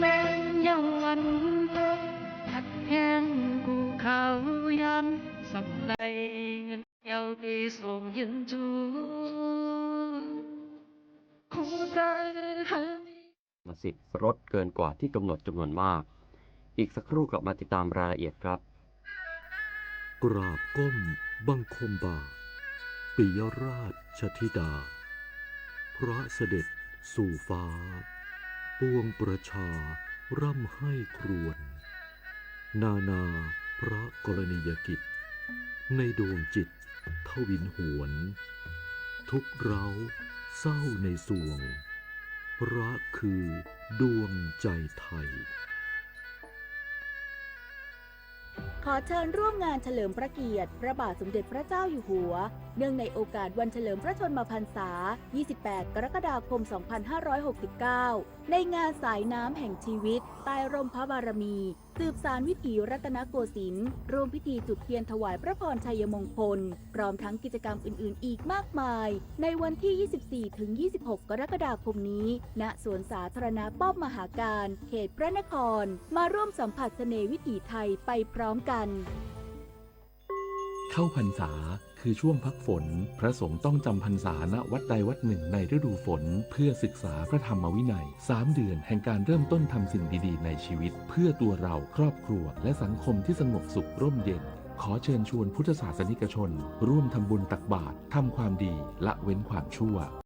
แม่ยังวันพักแห้ง สิทธิ์รถเกินกว่าที่กำหนดจำนวนมากอีกสักครู่กลับมาติดตามรายละเอียดครับกราบก้มบังคมบาทปิยราชธิดาพระเสด็จสู่ฟ้าปวงประชาร่ำให้ครวญนานาพระกรณียกิจในดวงจิตทวินหวนทุกเร้าเศร้าในสวงพระคือดวงใจไทย ขอเชิญร่วมงานเฉลิมพระเกียรติพระบาทสมเด็จพระเจ้าอยู่หัวเนื่องในโอกาสวันเฉลิมพระชนมพรรษา 28 กรกฎาคม 2569 ในงานสายน้ำแห่งชีวิตใต้ร่มพระบารมีสืบสานวิถีรัตนโกสินทร์ร่วมพิธีจุดเทียนถวายพระพรชัยมงคลพร้อมทั้งกิจกรรมอื่นๆอีกมากมายในวันที่ 24-26 กรกฎาคมนี้ณสวนสาธารณะป้อมมหาการเขตพระนครมาร่วมสัมผัสเสน่ห์วิถีไทยไปพร้อมกัน เข้าพรรษาคือช่วงพักฝนพระสงฆ์ต้องจำพรรษาณวัดใดวัดหนึ่งในฤดูฝนเพื่อศึกษาพระธรรมวินัย3 เดือนแห่งการเริ่มต้นทำสิ่งดีๆในชีวิตเพื่อตัวเราครอบครัวและสังคมที่สงบสุขร่มเย็นขอเชิญชวนพุทธศาสนิกชนร่วมทำบุญตักบาตรทำความดีละเว้นความชั่ว